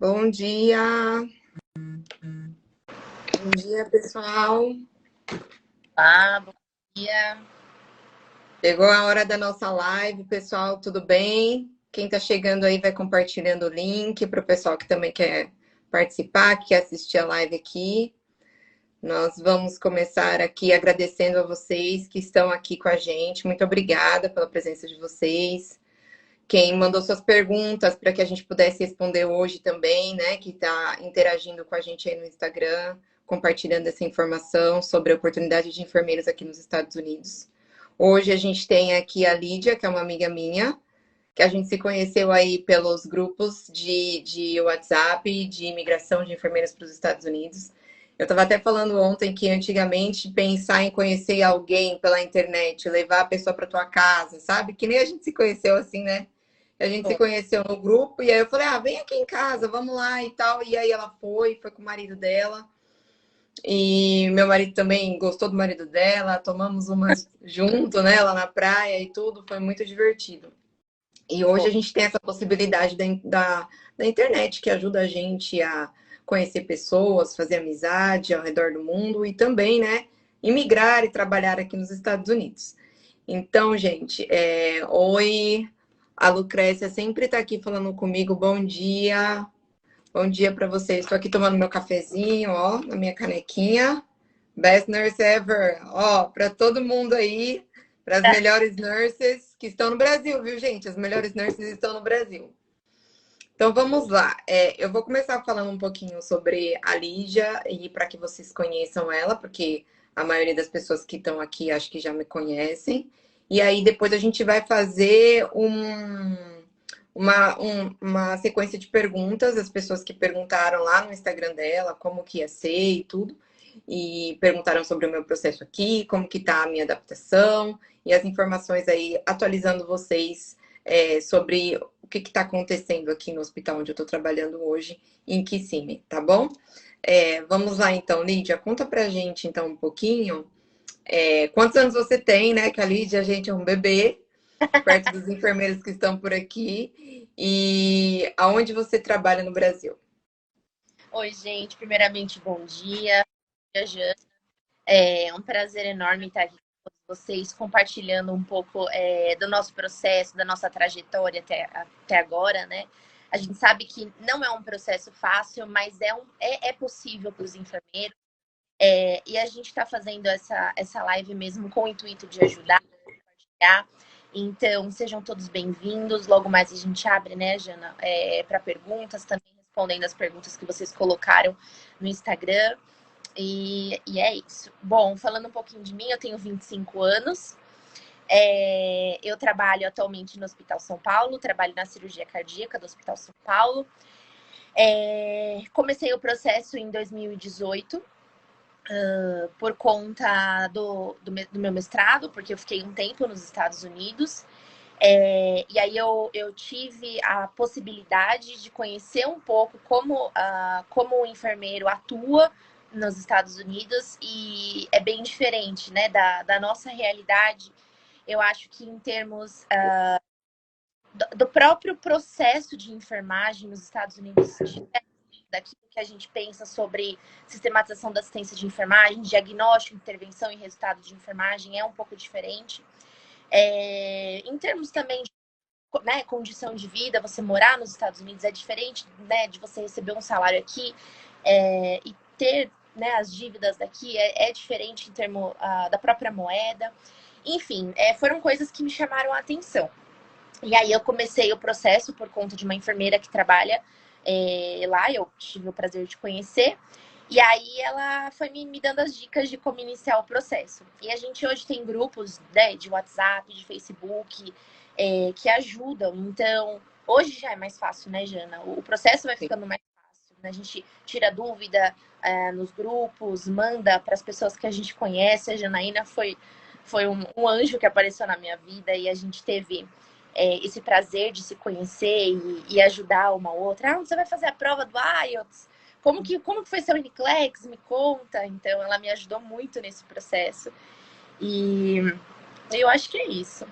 Bom dia, bom dia pessoal. Olá, bom dia. Chegou a hora da nossa live, pessoal, tudo bem? Quem está chegando aí vai compartilhando o link para o pessoal que também quer participar, que quer assistir a live aqui. Nós vamos começar aqui agradecendo a vocês que estão aqui com a gente. Muito obrigada pela presença de vocês. Quem mandou suas perguntas para que a gente pudesse responder hoje também, né? Que está interagindo com a gente aí no Instagram, compartilhando essa informação sobre a oportunidade de enfermeiros aqui nos Estados Unidos. Hoje a gente tem aqui a Lídia, que é uma amiga minha, que a gente se conheceu aí pelos grupos de WhatsApp de imigração de enfermeiros para os Estados Unidos. Eu estava até falando ontem que antigamente pensar em conhecer alguém pela internet, levar a pessoa para tua casa, sabe? Que nem a gente se conheceu assim, né? A gente se conheceu no grupo e aí eu falei, vem aqui em casa, vamos lá e tal. E aí ela foi com o marido dela. E meu marido também gostou do marido dela, tomamos umas junto, né, lá na praia e tudo, foi muito divertido. E hoje a gente tem essa possibilidade da internet que ajuda a gente a conhecer pessoas, fazer amizade ao redor do mundo e também, né, imigrar e trabalhar aqui nos Estados Unidos. Então, gente, oi, a Lucrécia sempre está aqui falando comigo, bom dia para vocês. Estou aqui tomando meu cafezinho, ó, na minha canequinha. Best nurse ever, ó, para todo mundo aí, para as melhores nurses que estão no Brasil, viu, gente? As melhores nurses estão no Brasil. Então vamos lá. Eu vou começar falando um pouquinho sobre a Lígia e para que vocês conheçam ela, porque a maioria das pessoas que estão aqui acho que já me conhecem. E aí depois a gente vai fazer uma sequência de perguntas, as pessoas que perguntaram lá no Instagram dela como que ia ser e tudo. E perguntaram sobre o meu processo aqui, como que tá a minha adaptação e as informações aí, atualizando vocês sobre o que está acontecendo aqui no hospital onde eu estou trabalhando hoje, em Kissimmee, tá bom? Vamos lá então, Lídia, conta pra gente então um pouquinho. Quantos anos você tem, né? Que a Lídia, a gente, é um bebê, perto dos enfermeiros que estão por aqui. E aonde você trabalha no Brasil? Oi, gente. Primeiramente, bom dia. Jana. É um prazer enorme estar aqui com vocês, compartilhando um pouco do nosso processo, da nossa trajetória até agora, né? A gente sabe que não é um processo fácil, mas é possível para os enfermeiros. E a gente está fazendo essa live mesmo com o intuito de ajudar, compartilhar. Então, sejam todos bem-vindos. Logo mais a gente abre, né, Jana, para perguntas, também respondendo as perguntas que vocês colocaram no Instagram. E é isso. Bom, falando um pouquinho de mim, eu tenho 25 anos. Eu trabalho atualmente no Hospital São Paulo, trabalho na cirurgia cardíaca do Hospital São Paulo. Comecei o processo em 2018 por conta do meu mestrado, porque eu fiquei um tempo nos Estados Unidos. E aí eu tive a possibilidade de conhecer um pouco como o enfermeiro atua nos Estados Unidos, e é bem diferente, né, da nossa realidade. Eu acho que em termos do próprio processo de enfermagem nos Estados Unidos, daquilo que a gente pensa sobre sistematização da assistência de enfermagem, diagnóstico, intervenção e resultado de enfermagem, é um pouco diferente. Em termos também de, né, condição de vida, você morar nos Estados Unidos é diferente, né, de você receber um salário aqui e ter, né, as dívidas daqui é diferente em termos da própria moeda. Enfim, foram coisas que me chamaram a atenção. E aí eu comecei o processo por conta de uma enfermeira que trabalha lá, eu tive o prazer de conhecer. E aí ela foi me dando as dicas de como iniciar o processo. E a gente hoje tem grupos, né, de WhatsApp, de Facebook, que ajudam. Então, hoje já é mais fácil, né, Jana? O processo vai ficando mais fácil, né? A gente tira dúvida nos grupos, manda para as pessoas que a gente conhece. A Janaína foi um anjo que apareceu na minha vida, e a gente teve esse prazer de se conhecer e ajudar uma outra. Você vai fazer a prova do IELTS? Como que foi seu NCLEX? Me conta. Então, ela me ajudou muito nesse processo. E eu acho que é isso.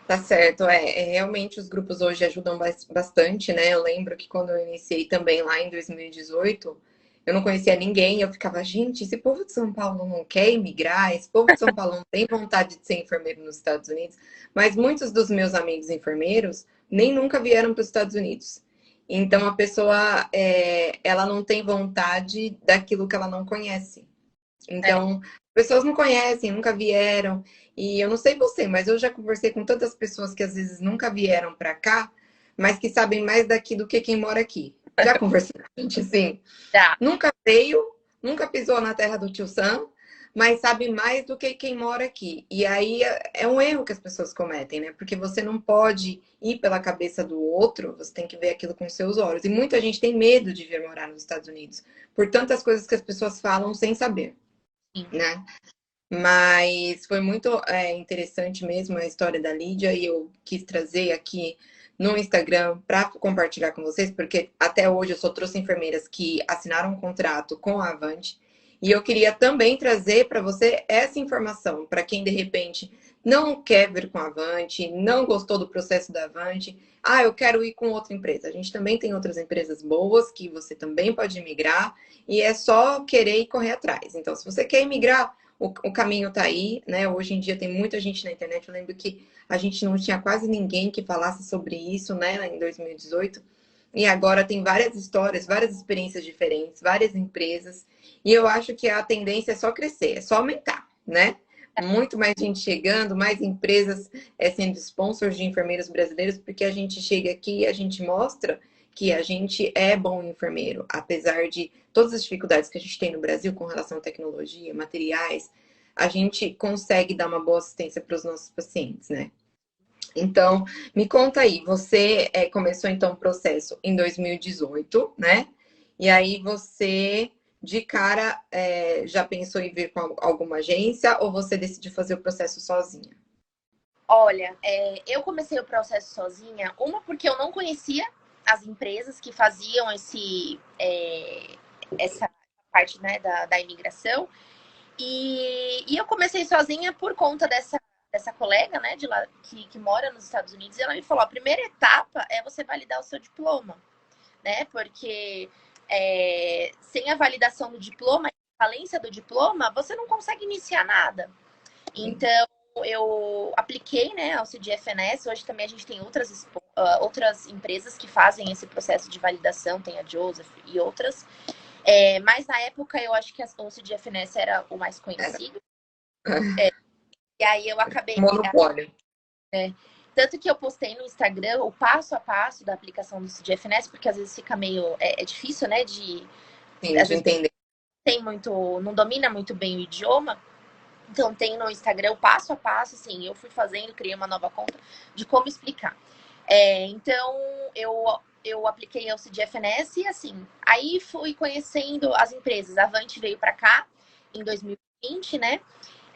Tá certo, realmente os grupos hoje ajudam bastante, né? Eu lembro que quando eu iniciei também lá em 2018, eu não conhecia ninguém, eu ficava, gente, esse povo de São Paulo não quer emigrar, esse povo de São Paulo não tem vontade de ser enfermeiro nos Estados Unidos, mas muitos dos meus amigos enfermeiros nem nunca vieram para os Estados Unidos. Então a pessoa, ela não tem vontade daquilo que ela não conhece. É, Então, pessoas não conhecem, nunca vieram. E eu não sei você, mas eu já conversei com tantas pessoas que às vezes nunca vieram para cá, mas que sabem mais daqui do que quem mora aqui. Já conversei com gente assim, dá. nunca veio, nunca pisou na terra do tio Sam, mas sabe mais do que quem mora aqui. E aí é um erro que as pessoas cometem, né? Porque você não pode ir pela cabeça do outro, você tem que ver aquilo com seus olhos. E muita gente tem medo de vir morar nos Estados Unidos por tantas coisas que as pessoas falam sem saber, Sim. né? Mas foi muito interessante mesmo a história da Lídia e eu quis trazer aqui no Instagram para compartilhar com vocês, porque até hoje eu só trouxe enfermeiras que assinaram um contrato com a Avante e eu queria também trazer para você essa informação, para quem de repente não quer vir com a Avante, não gostou do processo da Avante, eu quero ir com outra empresa. A gente também tem outras empresas boas que você também pode migrar e é só querer e correr atrás. Então, se você quer migrar o caminho tá aí, né? Hoje em dia tem muita gente na internet. Eu lembro que a gente não tinha quase ninguém que falasse sobre isso, né? Em 2018. E agora tem várias histórias, várias experiências diferentes, várias empresas. E eu acho que a tendência é só crescer, é só aumentar, né? Muito mais gente chegando, mais empresas sendo sponsors de enfermeiros brasileiros, porque a gente chega aqui e a gente mostra que a gente é bom enfermeiro, apesar de todas as dificuldades que a gente tem no Brasil com relação à tecnologia, materiais, a gente consegue dar uma boa assistência para os nossos pacientes, né? Então, me conta aí, você começou então o processo em 2018, né? E aí você, de cara, já pensou em vir com alguma agência ou você decidiu fazer o processo sozinha? Olha, eu comecei o processo sozinha, uma porque eu não conhecia as empresas que faziam essa parte, né, da imigração. E eu comecei sozinha por conta dessa colega, né, de lá, que mora nos Estados Unidos. E ela me falou: a primeira etapa é você validar o seu diploma, né? Porque sem a validação do diploma, a falência do diploma, você não consegue iniciar nada. Então, eu apliquei, né, ao CDFNS. Hoje também a gente tem outras empresas que fazem esse processo de validação, tem a Joseph e outras. Mas na época eu acho que o CDFNS era o mais Era conhecido. E aí eu acabei. monopólio. Tanto que eu postei no Instagram o passo a passo da aplicação do CDFNS, porque às vezes fica meio. É difícil, né? Sim, Às de vezes entender. tem muito. Não domina muito bem o idioma. Então tem no Instagram o passo a passo, assim, eu fui fazendo, criei uma nova conta de como explicar. Então eu apliquei ao CDFNS e assim, aí fui conhecendo as empresas. A Avante veio para cá em 2020, né?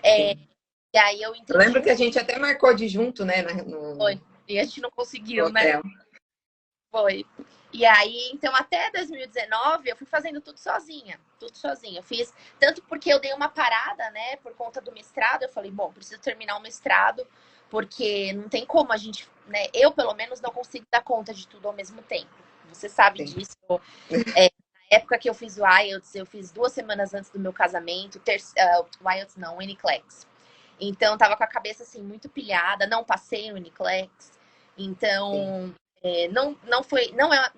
Sim. E aí eu Eu entendi lembro um que a gente até marcou de junto, né, pouco e a gente não no conseguiu, né? hotel. Foi. E aí, então, até 2019, eu fui fazendo tudo sozinha. Tudo sozinha. Eu fiz, tanto porque eu dei uma parada, né, por conta do mestrado. Eu falei, bom, preciso terminar o mestrado, porque não tem como a gente, né, eu pelo menos não consigo dar conta de tudo ao mesmo tempo. Você sabe Sim. disso. Na época que eu fiz o IELTS, eu fiz 2 semanas antes do meu casamento. O IELTS não, o NCLEX. Então, tava com a cabeça, assim, muito pilhada. Não passei o NCLEX. Sim. Então,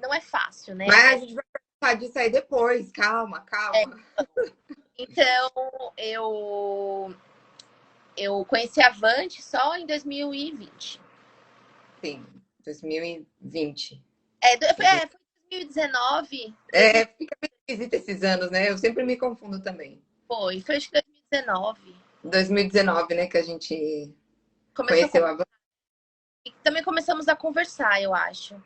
não é fácil, né? Mas a gente vai falar disso aí depois. Calma, É, calma. então, eu conheci a Vante só em 2020. Sim, 2020. Foi 2019. Fica meio esquisito esses anos, né? Eu sempre me confundo também. Foi acho que 2019. 2019, né, que a gente Começou conheceu a Van. e também começamos a conversar, eu acho.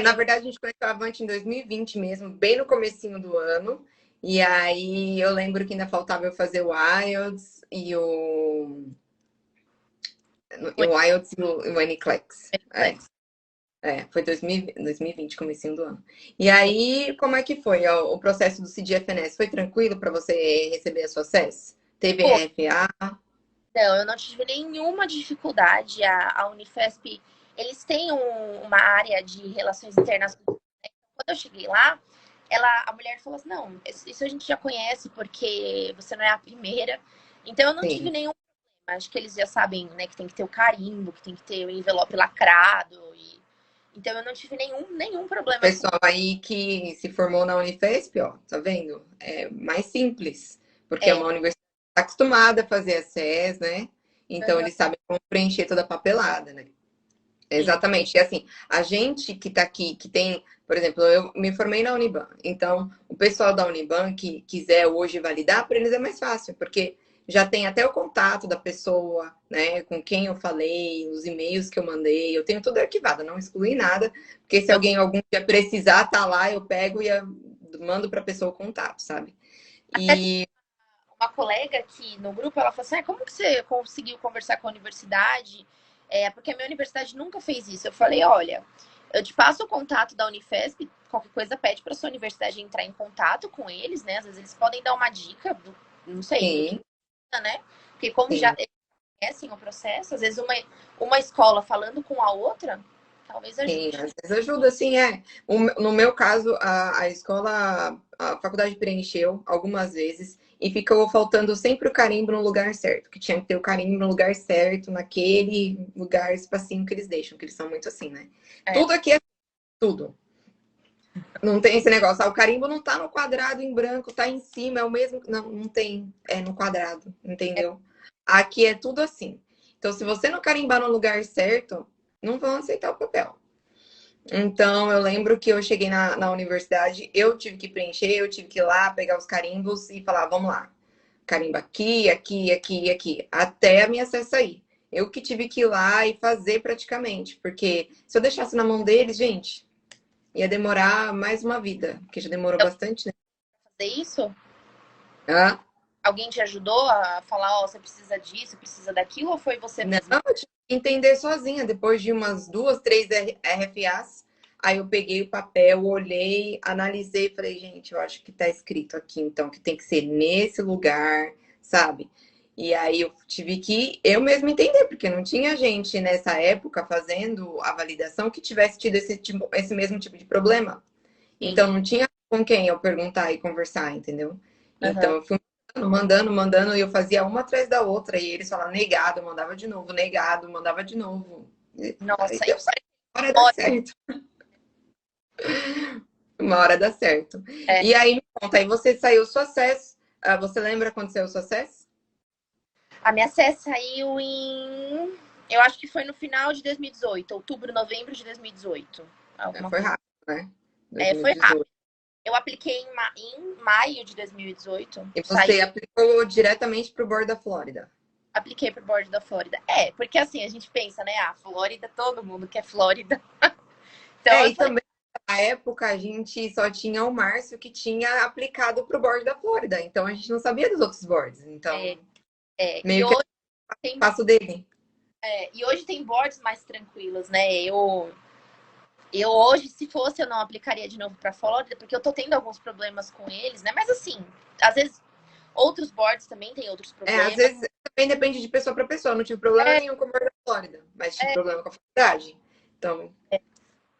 Na verdade, a gente conheceu a Avante em 2020 mesmo, bem no comecinho do ano. E aí eu lembro que ainda faltava eu fazer o IELTS e Foi o IELTS e o NCLEX. NCLEX. Foi 2020, comecinho do ano. E aí, como é que foi o processo do CDFNS? Foi tranquilo para você receber a sua SES? Teve Foi, RFA? Não, eu não tive nenhuma dificuldade. A Unifesp, eles têm uma área de relações internacionais. Quando eu cheguei lá, a mulher falou assim, não, isso a gente já conhece porque você não é a primeira. Então eu não tive Sim. nenhum problema. Acho que eles já sabem, né, que tem que ter o carimbo, que tem que ter o envelope lacrado. Então eu não tive nenhum problema com Pessoal aí que se formou na Unifesp, ó, tá vendo? É mais simples, porque é é, uma universidade que tá acostumada a fazer SES, né? Então uhum, eles sabem como preencher toda a papelada, né? sim. Exatamente. E assim, a gente que está aqui, que tem, por exemplo, eu me formei na Uniban. Então, o pessoal da Uniban que quiser hoje validar, para eles é mais fácil, porque já tem até o contato da pessoa, né, com quem eu falei, os e-mails que eu mandei, eu tenho tudo arquivado, não excluí nada, porque se alguém algum dia precisar, tá lá, eu pego e mando para a pessoa o contato, sabe? Até tem E uma colega aqui no grupo, ela falou assim, como que você conseguiu conversar com a universidade? Porque a minha universidade nunca fez isso. Eu falei, olha, eu te passo o contato da Unifesp, qualquer coisa pede para sua universidade entrar em contato com eles, né? Às vezes eles podem dar uma dica não sei, do que, sim, né? Porque como já sim. conhecem o processo, às vezes uma escola falando com a outra, talvez Sim, ajude. às vezes ajuda, sim, é. No meu caso, a escola, a faculdade preencheu algumas vezes e ficou faltando sempre o carimbo no lugar certo, que tinha que ter o carimbo no lugar certo, naquele lugar, espacinho que eles deixam, que eles são muito assim, né? É, Tudo aqui é tudo. Não tem esse negócio, o carimbo não tá no quadrado em branco, tá em cima, é o mesmo. Não, não tem, é no quadrado, entendeu? Aqui é tudo assim. Então, se você não carimbar no lugar certo, não vão aceitar o papel. Então, eu lembro que eu cheguei na universidade, eu tive que preencher, eu tive que ir lá pegar os carimbos e falar, vamos lá, carimba aqui, aqui, aqui, aqui, até a minha acesso sair. Eu que tive que ir lá e fazer praticamente, porque se eu deixasse na mão deles, gente, ia demorar mais uma vida, porque já demorou então, bastante, né? fazer isso? Ah, Alguém te ajudou a falar, ó, você precisa disso, precisa daquilo, ou foi você não, mesma? eu tive que entender sozinha, depois de umas duas, três RFAs, aí eu peguei o papel, olhei, analisei, falei, gente, eu acho que tá escrito aqui, então, que tem que ser nesse lugar, sabe? E aí eu tive que eu mesma entender, porque não tinha gente nessa época fazendo a validação que tivesse tido esse mesmo tipo de problema. Sim. Então não tinha com quem eu perguntar e conversar, entendeu? Então Uhum. eu fui mandando, e eu fazia uma atrás da outra, e eles falavam negado, eu mandava de novo, negado, mandava de novo. E aí Nossa, deu certo, uma hora dá olha, certo, uma hora dá certo. é, E aí me conta, aí você saiu seu acesso, você lembra quando saiu seu acesso? a minha CES saiu eu acho que foi no final de 2018, outubro, novembro de 2018. Alguma Foi coisa. rápido, né? Foi rápido. 2018. Eu apliquei em maio de 2018. E Saí, você aplicou diretamente para o bordo da Flórida. apliquei pro board da Flórida. Porque assim, a gente pensa, né? Flórida, todo mundo quer Flórida. Então É, eu e falei, também na época a gente só tinha o Márcio que tinha aplicado para o board da Flórida, então a gente não sabia dos outros boards. é, Então, e meio que é hoje o tem, passo dele. e hoje tem boards mais tranquilos, né? Eu hoje, se fosse, eu não aplicaria de novo para Flórida, porque eu tô tendo alguns problemas com eles, né? Mas assim, às vezes outros boards também têm outros É, às problemas. vezes também depende de pessoa para pessoa. Não tive problema É, nenhum com o board da Flórida, mas tive é, problema com a faculdade. Então,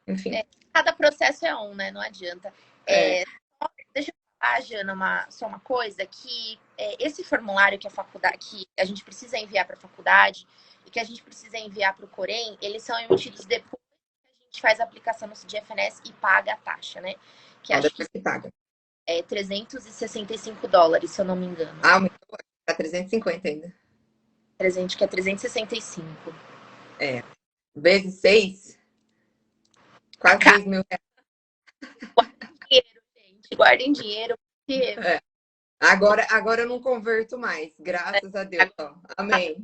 enfim. cada processo é um, né? Não adianta. É, Deixa eu falar, Jana, só uma coisa, que esse formulário que a faculdade, que a gente precisa enviar para a faculdade e que a gente precisa enviar para o Corém, eles são emitidos depois que a gente faz a aplicação no CDFNS e paga a taxa, né? Que só acho que depois que paga. é US$ 365, se eu não me engano. Ah, aumentou para 350 ainda. Presente que é 365. É, vezes 6, Tá quase caro. 2.000 Dinheiro, gente. Guardem dinheiro, porque reais. É. Agora eu não converto mais, graças a Deus. Ó. Amém.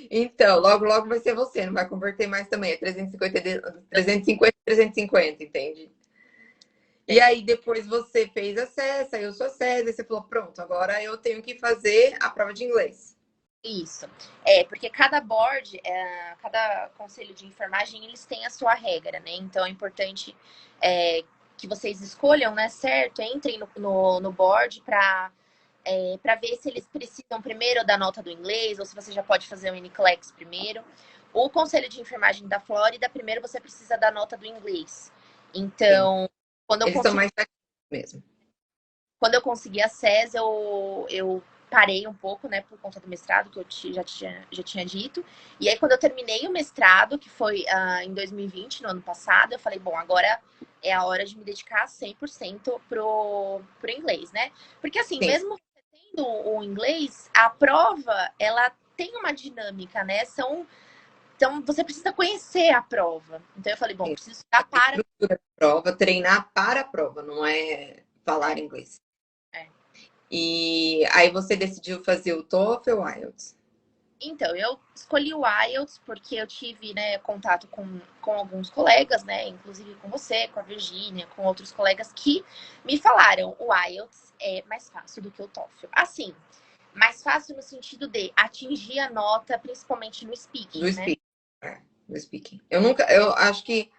Então, logo, logo vai ser você, não vai converter mais também. É 350, 350, 350, entende? E é, aí, depois você fez a SES, saiu sua SES, e você falou: pronto, agora eu tenho que fazer a prova de inglês. isso. Porque cada board, cada conselho de enfermagem, eles têm a sua regra, né? Então é importante que vocês escolham, né, certo? Entrem no board para para ver se eles precisam primeiro da nota do inglês ou se você já pode fazer o NCLEX primeiro. O Conselho de Enfermagem da Flórida, primeiro você precisa da nota do inglês. Sim. Então, quando eu Eles são consegui, mais ativos mesmo. quando eu consegui a SES, eu parei um pouco, né, por conta do mestrado, que eu já tinha dito. E aí, quando eu terminei o mestrado, que foi em 2020, no ano passado, eu falei, bom, agora é a hora de me dedicar 100% pro inglês, né? Porque, assim, Sim, mesmo tendo o inglês, a prova, ela tem uma dinâmica, né? Então, você precisa conhecer a prova. Então, eu falei, bom, sim. preciso estudar para... Estrutura de prova, treinar para a prova, não é falar É, inglês. é. E aí você decidiu fazer o TOEFL ou IELTS? Então, eu escolhi o IELTS porque eu tive, né, contato com alguns colegas, né, inclusive com você, com a Virgínia, com outros colegas que me falaram o IELTS é mais fácil do que o TOEFL. Assim, mais fácil no sentido de atingir a nota, principalmente no speaking, Do né? speaking. É, do speaking. Eu acho que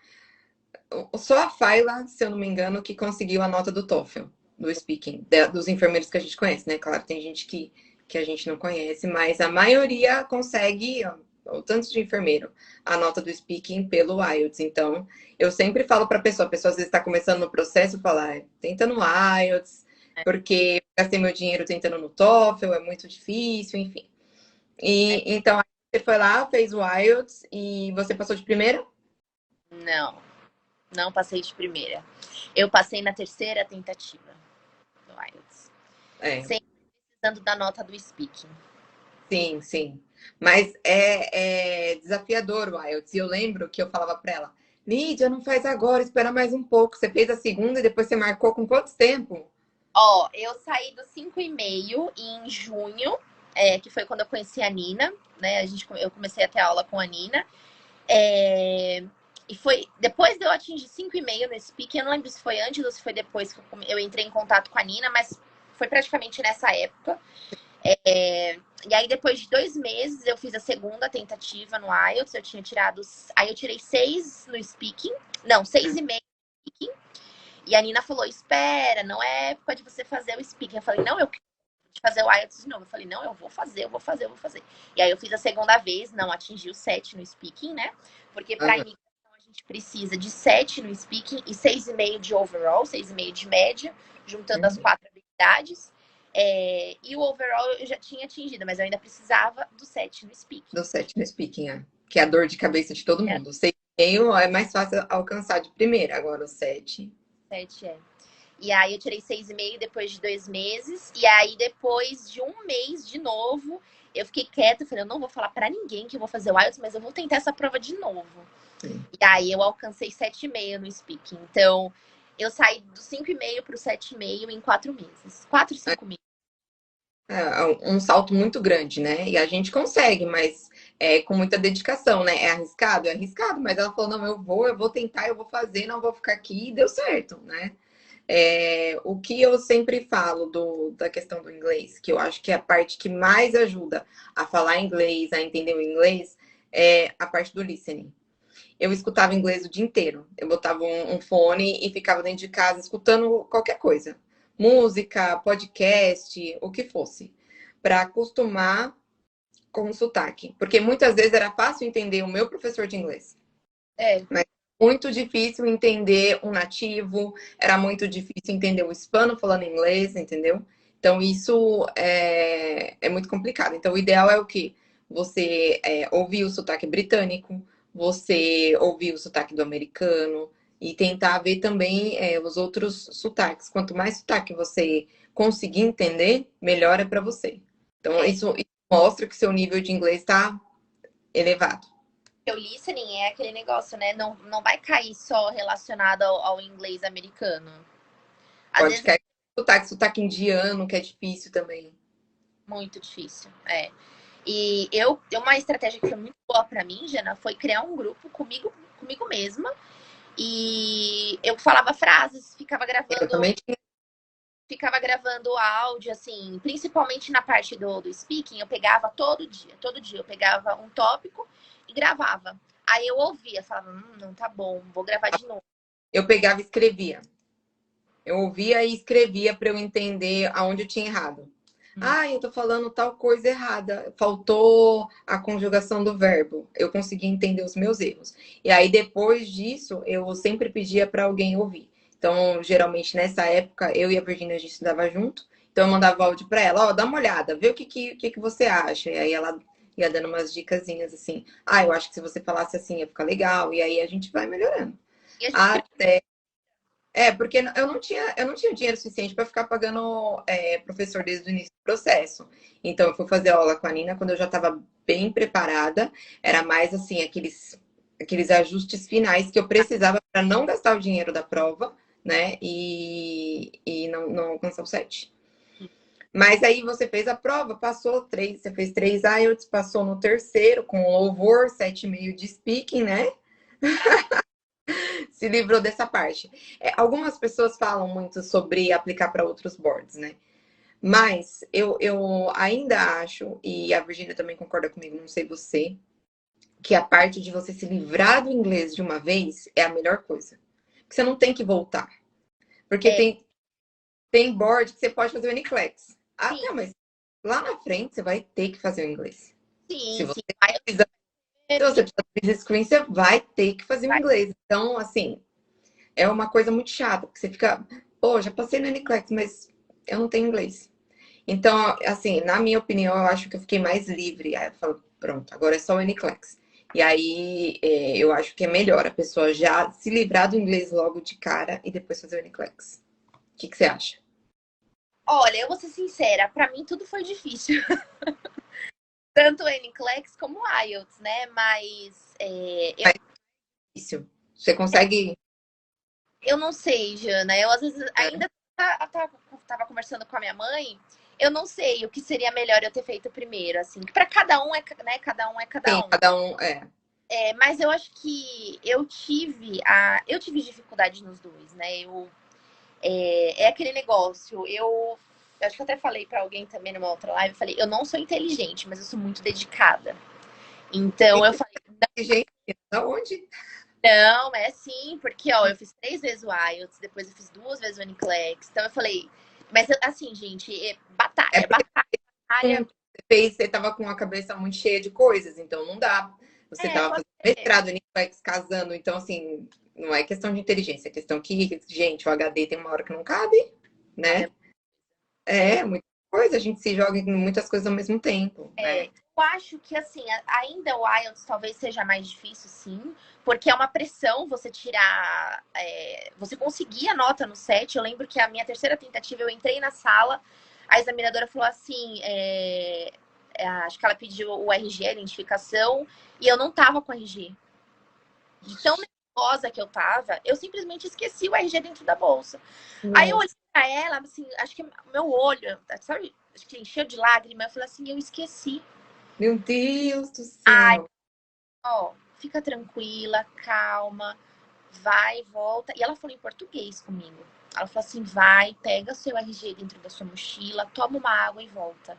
só a Fayla, se eu não me engano, que conseguiu a nota do TOEFL, do speaking, dos enfermeiros que a gente conhece, né? Claro, tem gente que a gente não conhece, mas a maioria consegue, o tanto de enfermeiro, a nota do speaking pelo IELTS. Então, eu sempre falo para a pessoa às vezes está começando no processo, falar, tenta no IELTS, porque gastei meu dinheiro tentando no TOEFL, é muito difícil, enfim. É, E então, você foi lá, fez o IELTS e você passou de primeira? não, não passei de primeira. Eu passei na terceira tentativa do IELTS, É. sempre precisando da nota do speaking. Sim, sim. Mas é desafiador o IELTS. E eu lembro que eu falava para ela, Lídia, não faz agora, espera mais um pouco. Você fez a segunda e depois você marcou com quanto tempo? Ó, eu saí do 5,5 em junho, que foi quando eu conheci a Nina, né? Eu comecei a ter aula com a Nina. É, e foi depois de eu atingir 5,5 no Speak, eu não lembro se foi antes ou se foi depois que eu entrei em contato com a Nina, mas foi praticamente nessa época. E aí, depois de 2 meses, eu fiz a segunda tentativa no IELTS. Eu tinha tirado. Aí, eu tirei 6 no Speaking. Não, 6,5 no Speaking. E a Nina falou: espera, não é época de você fazer o Speaking. Eu falei: não, eu quero fazer o IELTS de novo. Eu falei: não, eu vou fazer, eu vou fazer, eu vou fazer. E aí, eu fiz a segunda vez, não atingi o 7 no Speaking, né? Porque para Aham, imigração a gente precisa de 7 no Speaking e 6,5 de overall, 6,5 de média, juntando as uhum. 4 habilidades. E o overall eu já tinha atingido, mas eu ainda precisava do 7 no Speaking. Do 7 no speaking, que é a dor de cabeça de todo É, mundo. O 6,5 é mais fácil alcançar de primeira, agora o 7. 7 é. E aí eu tirei 6,5 depois de 2 meses. E aí, depois de um mês de novo, eu fiquei quieta. Falei, eu não vou falar pra ninguém que eu vou fazer o IELTS, mas eu vou tentar essa prova de novo. E aí eu alcancei 7,5 no speaking. Então, eu saí do 5,5 pro 7,5 em 4 meses. 4, 5 meses. É um salto muito grande, né? E a gente consegue, mas com muita dedicação, né? É arriscado, mas ela falou: não, eu vou tentar, eu vou fazer, não vou ficar aqui, e deu certo, né? O que eu sempre falo da questão do inglês, que eu acho que é a parte que mais ajuda a falar inglês, a entender o inglês, é a parte do listening. Eu escutava inglês o dia inteiro. Eu botava um fone e ficava dentro de casa escutando qualquer coisa. Música, podcast, o que fosse. Para acostumar com o sotaque. Porque muitas vezes era fácil entender o meu professor de inglês. É, Mas muito difícil entender um nativo, era muito difícil entender o hispano falando inglês, entendeu? Então, isso é muito complicado. Então, o ideal é o quê? Você ouvir o sotaque britânico, você ouvir o sotaque do americano e tentar ver também os outros sotaques. Quanto mais sotaque você conseguir entender, melhor é para você. Então, é. isso mostra que seu nível de inglês está elevado. O listening é aquele negócio, né? Não, não vai cair só relacionado ao inglês americano. Às Pode vezes é cair sotaque indiano, que é difícil também. muito difícil. É. E uma estratégia que foi muito boa pra mim, Jana, foi criar um grupo comigo mesma. E eu falava frases, Eu também tinha. ficava gravando áudio, assim, principalmente na parte do speaking, eu pegava todo dia eu pegava um tópico e gravava. Aí eu ouvia, falava, não tá bom, vou gravar de novo. Eu pegava e escrevia. Eu ouvia e escrevia para eu entender aonde eu tinha errado. Ah, eu tô falando tal coisa errada. Faltou a conjugação do verbo. Eu consegui entender os meus erros. E aí, depois disso, eu sempre pedia para alguém ouvir. Então, geralmente, nessa época, eu e a Virginia, a gente estudava junto. Então, eu mandava áudio para ela. Ó, dá uma olhada, vê o que você acha. E aí, ela ia dando umas dicasinhas assim. Ah, eu acho que se você falasse assim, ia ficar legal. E aí, a gente vai melhorando. E a gente Até porque eu não tinha dinheiro suficiente para ficar pagando professor desde o início do processo. Então, eu fui fazer aula com a Nina quando eu já estava bem preparada. Era mais assim, aqueles ajustes finais que eu precisava para não gastar o dinheiro da prova, né? E não alcançar o 7. Mas aí você fez a prova, passou três, você fez 3 IELTS, passou no terceiro com louvor, 7,5 de speaking, né? Se livrou dessa parte. Algumas pessoas falam muito sobre aplicar para outros boards, né? Mas eu ainda acho, e a Virginia também concorda comigo, não sei você, que a parte de você se livrar do inglês de uma vez é a melhor coisa. Porque você não tem que voltar. Porque é, tem board que você pode fazer o NCLEX. Ah, sim, não, mas lá na frente você vai ter que fazer o inglês. Se sim, você sim. Aí precisa, se você precisa de business screen, você vai ter que fazer o vai, inglês. Então, assim, é uma coisa muito chata, porque você fica, pô, já passei no NCLEX, mas eu não tenho inglês. Então, assim, na minha opinião, eu acho que eu fiquei mais livre. Aí eu falo, pronto, agora é só o NCLEX. E aí, eu acho que é melhor a pessoa já se livrar do inglês logo de cara e depois fazer o NCLEX. O que você acha? olha, eu vou ser sincera, pra mim tudo foi difícil. Tanto o NCLEX como o IELTS, né? Mas Mais difícil. Você consegue. eu não sei, Jana. Eu às vezes ainda tava conversando com a minha mãe. Eu não sei o que seria melhor eu ter feito primeiro, assim. Que para cada um é, né? Cada um é Sim, cada um. cada um. Mas eu acho que eu tive dificuldade nos dois, né? É aquele negócio. Eu acho que eu até falei para alguém também numa outra live. Eu falei, eu não sou inteligente, mas eu sou muito dedicada. Então eu falei, Gente, da onde? não, é sim, porque ó, eu fiz 3 vezes o IELTS, depois eu fiz 2 vezes o NCLEX. Então eu falei, mas assim, gente, É batalha, porque batalha. você estava com a cabeça muito cheia de coisas, então não dá. Você estava Pode fazendo ser. mestrado, NCLEX, casando, então assim, não é questão de inteligência, é questão que, gente, o HD tem uma hora que não cabe, Olha, né? É, muita coisa, a gente se joga em muitas coisas ao mesmo tempo, né? eu acho que assim, ainda o IELTS talvez seja mais difícil, sim, porque é uma pressão você tirar, você conseguir a nota no 7. Eu lembro que a minha terceira tentativa, eu entrei na sala, a examinadora falou assim, acho que ela pediu o RG, a identificação, e eu não tava com o RG. De tão nervosa que eu tava, eu simplesmente esqueci o RG dentro da bolsa. Aí eu olhei Nossa, pra ela, assim, acho que meu olho, sabe, acho que encheu de lágrima. Eu falei assim, eu esqueci. meu Deus do Ai, céu. ó, fica tranquila, calma, vai, volta. E ela falou em português comigo. Ela falou assim, vai, pega seu RG dentro da sua mochila, toma uma água e volta.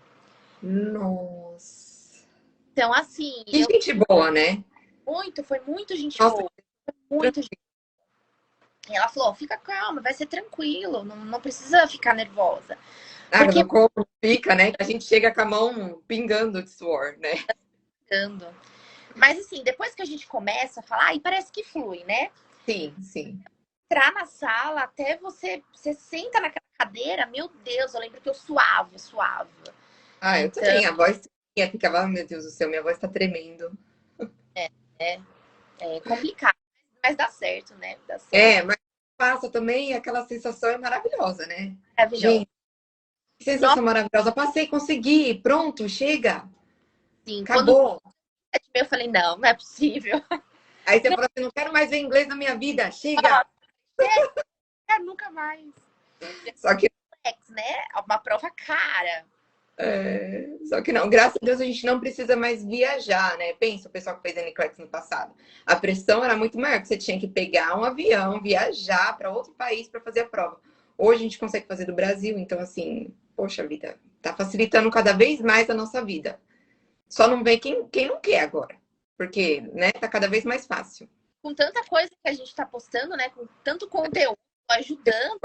Nossa. Então, assim, Que gente boa, né? foi muito gente Nossa, boa, muito gente. E ela falou, fica calma, vai ser tranquilo, não precisa ficar nervosa. água Porque no corpo fica, né? Que a gente chega com a mão pingando de suor, né? Mas assim, depois que a gente começa a falar, aí parece que flui, né? Sim, sim. Entrar na sala, até você senta naquela cadeira, meu Deus, eu lembro que eu suava, suava. Ah, eu Então, também. A voz ficava, meu Deus do céu, minha voz tá tremendo. é, é complicado, mas dá certo, né? Dá certo. Mas passa também, aquela sensação é maravilhosa, né? Maravilhoso. Gente, que sensação Nossa, maravilhosa. Passei, consegui, pronto, chega, assim, quando acabou. eu falei, não é possível. Aí você Não, fala assim, não quero mais ver inglês na minha vida, chega. nunca mais. Só que Né? Uma prova cara. Só que não, graças a Deus a gente não precisa mais viajar, né? Pensa o pessoal que fez NCLEX no passado. A pressão era muito maior, que você tinha que pegar um avião, viajar para outro país para fazer a prova. Hoje a gente consegue fazer do Brasil, então assim, poxa vida, tá facilitando cada vez mais a nossa vida. Só não vem quem não quer agora, porque, né, tá cada vez mais fácil. Com tanta coisa que a gente tá postando, né? Com tanto conteúdo ajudando.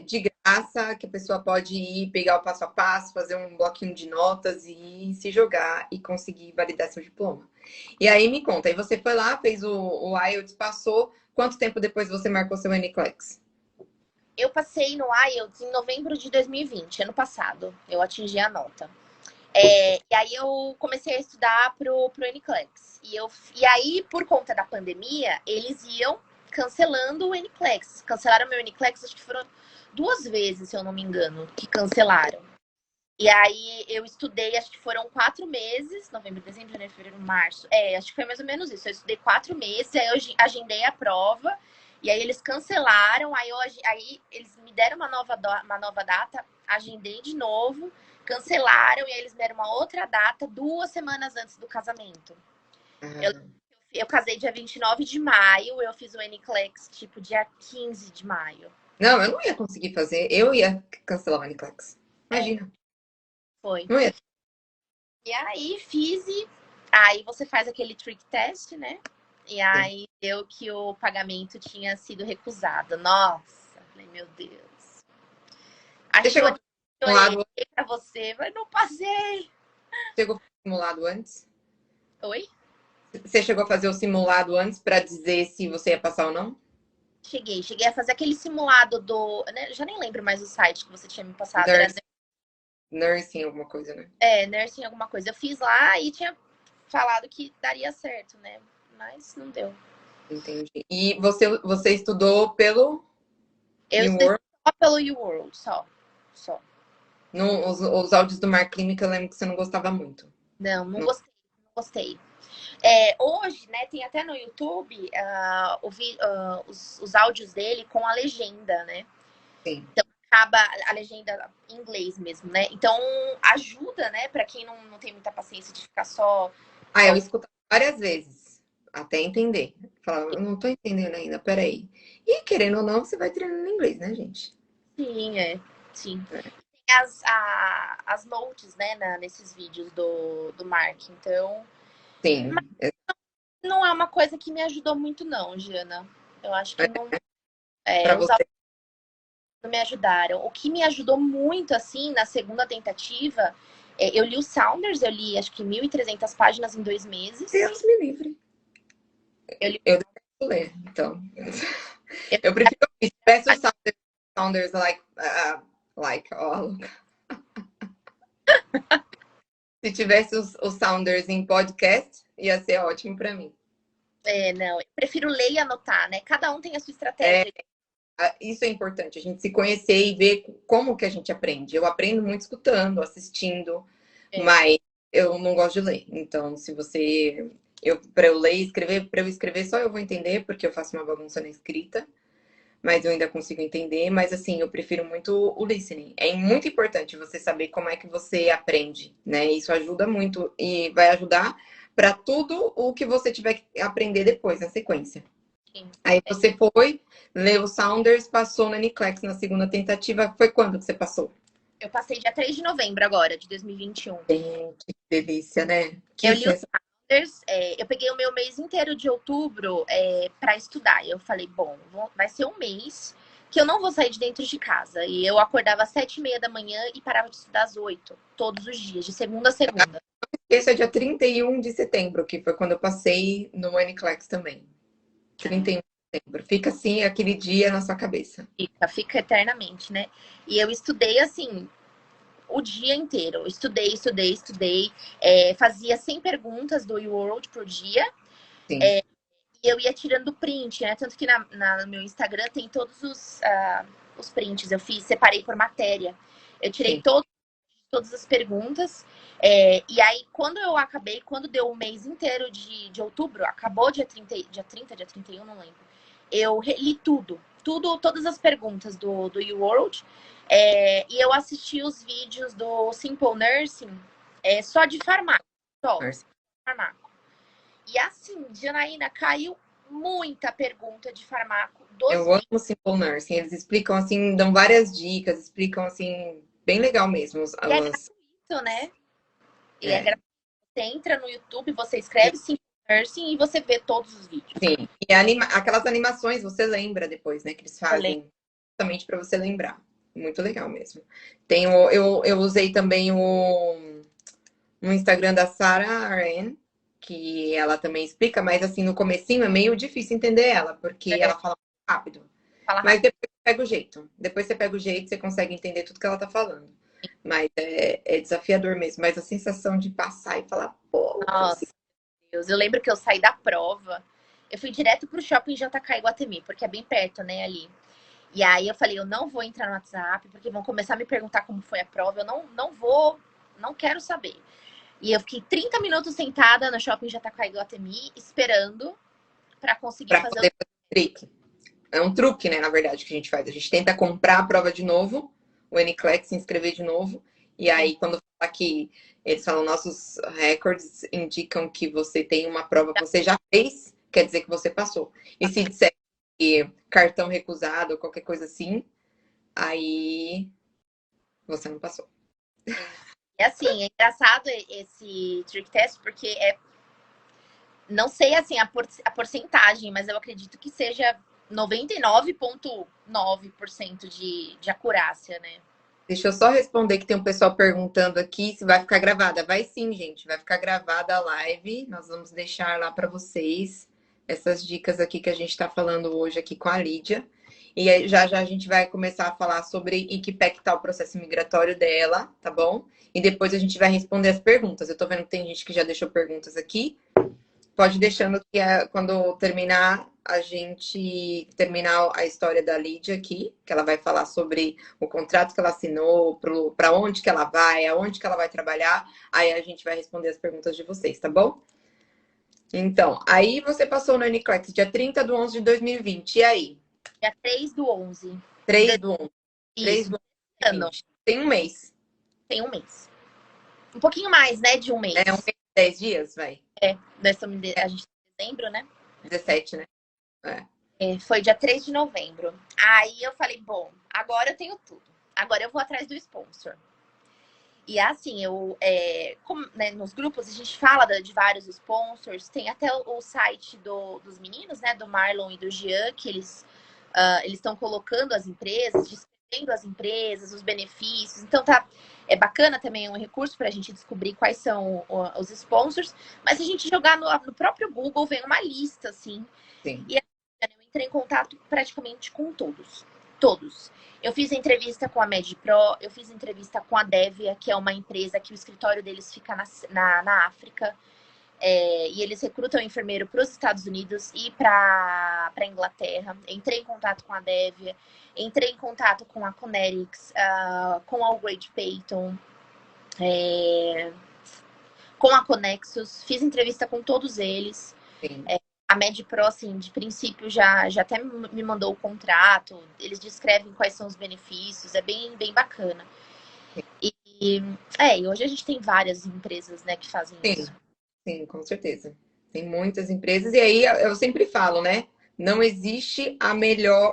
de graça, que a pessoa pode ir pegar o passo a passo, fazer um bloquinho de notas e se jogar e conseguir validar seu diploma. E aí me conta, aí você foi lá, fez o IELTS, passou, quanto tempo depois você marcou seu NCLEX? Eu passei no IELTS em novembro de 2020, ano passado. Eu atingi a nota. E aí eu comecei a estudar pro NCLEX. E aí, por conta da pandemia, eles iam cancelando o NCLEX. Cancelaram meu NCLEX, acho que foram 2 vezes, se eu não me engano, que cancelaram. E aí eu estudei, acho que foram 4 meses, novembro, dezembro, janeiro, fevereiro, março. Acho que foi mais ou menos isso. Eu estudei 4 meses, aí eu agendei a prova, e aí eles cancelaram, aí eles me deram uma nova data, agendei de novo, cancelaram, e aí eles me deram uma outra data 2 semanas antes do casamento. Eu casei dia 29 de maio, eu fiz o NCLEX tipo dia 15 de maio. Não, eu não ia conseguir fazer, eu ia cancelar o NCLEX. Imagina. Foi. Não ia. E aí fiz aí você faz aquele trick test, né? E aí deu que o pagamento tinha sido recusado. Nossa, falei, meu Deus. Você chegou a fazer simulado, pra você, mas não passei. chegou a fazer simulado antes? Oi? Você chegou a fazer o simulado antes para dizer se você ia passar ou não? Cheguei a fazer aquele simulado do. Né, já nem lembro mais o site que você tinha me passado. Nursing, alguma coisa, né? Nursing, alguma coisa. Eu fiz lá e tinha falado que daria certo, né? Mas não deu. Entendi. E você estudou pelo Eu estudei só pelo UWorld, só. No, os áudios do Mar Clínica, eu lembro que você não gostava muito. Não gostei. Hoje, né, tem até no YouTube os áudios dele com a legenda, né? Sim. Então acaba a legenda em inglês mesmo, né? Então ajuda, né, para quem não tem muita paciência de ficar só. Eu escutava várias vezes, até entender. Falava, eu não tô entendendo ainda, peraí. E querendo ou não, você vai treinando inglês, né, gente? Sim, sim. É. Tem as notes, né, nesses vídeos do Mark. Então. Sim. Não é uma coisa que me ajudou muito, não, Giana. Eu acho que não. Pra Os você. não me ajudaram. O que me ajudou muito, assim, na segunda tentativa, eu li o Saunders, eu li acho que 1.300 páginas em 2 meses. Deus me livre. Eu li. Eu detesto ler, então. Eu prefiro ouvir. Se tivesse o Sounders Se tivesse os Sounders em podcast, ia ser ótimo para mim. Não, eu prefiro ler e anotar, né? Cada um tem a sua estratégia. Isso é importante, a gente se conhecer e ver como que a gente aprende. Eu aprendo muito escutando, assistindo, mas eu não gosto de ler. Então, se você. Para eu ler e escrever, para eu escrever só eu vou entender, porque eu faço uma bagunça na escrita, mas eu ainda consigo entender. Mas assim, eu prefiro muito o listening. É muito importante você saber como é que você aprende, né? Isso ajuda muito e vai ajudar para tudo o que você tiver que aprender depois, na sequência. Sim. Aí você foi, leu o Saunders, passou no NCLEX na segunda tentativa. Foi quando que você passou? Eu passei dia 3 de novembro agora, de 2021. Que delícia, né? Eu li o Saunders, eu peguei o meu mês inteiro de outubro para estudar. Eu falei, bom, vai ser um mês que eu não vou sair de dentro de casa. E eu acordava às 7h30 da manhã e parava de estudar às 8, todos os dias, de segunda a segunda. Esse é dia 31 de setembro, que foi quando eu passei no NCLEX também. 31 de setembro. Fica assim aquele dia na sua cabeça. Fica eternamente, né? E eu estudei assim o dia inteiro. Eu estudei. Fazia 100 perguntas do UWorld por dia. Sim. E eu ia tirando print, né? Tanto que no meu Instagram tem todos os prints. Separei por matéria. Eu tirei todas as perguntas. E aí, quando deu o mês inteiro de outubro, acabou dia 31, não lembro. Eu reli todas as perguntas do UWorld. E eu assisti os vídeos do Simple Nursing só de farmácia. Farmácia. E assim, Janaína, caiu muita pergunta de farmácia. Eu amo o Simple Nursing. Eles explicam assim, dão várias dicas, explicam assim, bem legal mesmo. E é gratuito, né? É gratuito. Você entra no YouTube, você escreve Simple Nursing e você vê todos os vídeos. Sim. E aquelas animações, você lembra depois, né? Que eles fazem. justamente para você lembrar. Muito legal mesmo. Eu usei também no Instagram da Sarah Aren, que ela também explica, mas assim, no comecinho é meio difícil entender ela, porque ela fala muito rápido. Fala Mas rápido. depois você pega o jeito. Depois você pega o jeito, você consegue entender tudo que ela tá falando. Mas é desafiador mesmo. Mas a sensação de passar e falar, pô, consegui. Nossa, Deus. Eu lembro que eu saí da prova. Eu fui direto pro shopping JK Iguatemi, porque é bem perto, né, ali. E aí eu falei, eu não vou entrar no WhatsApp, porque vão começar a me perguntar como foi a prova. Eu não vou, não quero saber. E eu fiquei 30 minutos sentada no shopping JK Iguatemi, esperando para conseguir Pra fazer poder fazer o trick. É um truque, né, na verdade, que a gente faz. A gente tenta comprar a prova de novo, o NCLEX, se inscrever de novo. E aí, quando fala que eles falam, nossos recordes indicam que você tem uma prova que você já fez, quer dizer que você passou. E se disser que cartão recusado ou qualquer coisa assim, aí você não passou. É assim, é engraçado esse trick test, porque não sei assim a porcentagem, mas eu acredito que seja 99,9% de acurácia, né? Deixa eu só responder que tem um pessoal perguntando aqui se vai ficar gravada. Vai sim, gente, vai ficar gravada a live. Nós vamos deixar lá para vocês essas dicas aqui que a gente está falando hoje aqui com a Lídia. E aí, já já a gente vai começar a falar sobre em que pé que tá o processo migratório dela, tá bom? E depois a gente vai responder as perguntas. Eu tô vendo que tem gente que já deixou perguntas aqui. Pode ir deixando que quando terminar, a gente terminar a história da Lídia aqui, que ela vai falar sobre o contrato que ela assinou, para onde que ela vai, aonde que ela vai trabalhar. Aí a gente vai responder as perguntas de vocês, tá bom? Então, aí você passou no NCLEX dia 30/11/2020. E aí? Dia 3/11 3 de do 11. 3 isso, do 11 de ano, 2020. Tem um mês. tem um mês. Um pouquinho mais, né, de um É um mês. mês e 10 dias, vai. A gente tá em dezembro, né? 17, né? É. Foi dia 3 de novembro. Aí eu falei, bom, agora eu tenho tudo. Agora eu vou atrás do sponsor. E assim, né, nos grupos a gente fala de vários sponsors. Tem até o site dos meninos, né? Do Marlon e do Jean, que eles estão colocando as empresas, descrevendo as empresas, os benefícios. Então é bacana também, é um recurso para a gente descobrir quais são os sponsors. Mas se a gente jogar no próprio Google, vem uma lista, assim. Sim. E eu entrei em contato praticamente com todos. Todos. Eu fiz entrevista com a MedPro, eu fiz entrevista com a Devia, que é uma empresa que o escritório deles fica na África. E eles recrutam enfermeiro para os Estados Unidos e para a Inglaterra. Entrei em contato com a Devia, entrei em contato com a Conetics, com a Great Payton, com a Conexus. Fiz entrevista com todos eles. Sim. A MedPro, assim, de princípio, já até me mandou o contrato. Eles descrevem quais são os benefícios. É bem bacana. E hoje a gente tem várias empresas, né, que fazem Sim. isso. Sim, com certeza. Tem muitas empresas, e aí eu sempre falo, né? Não existe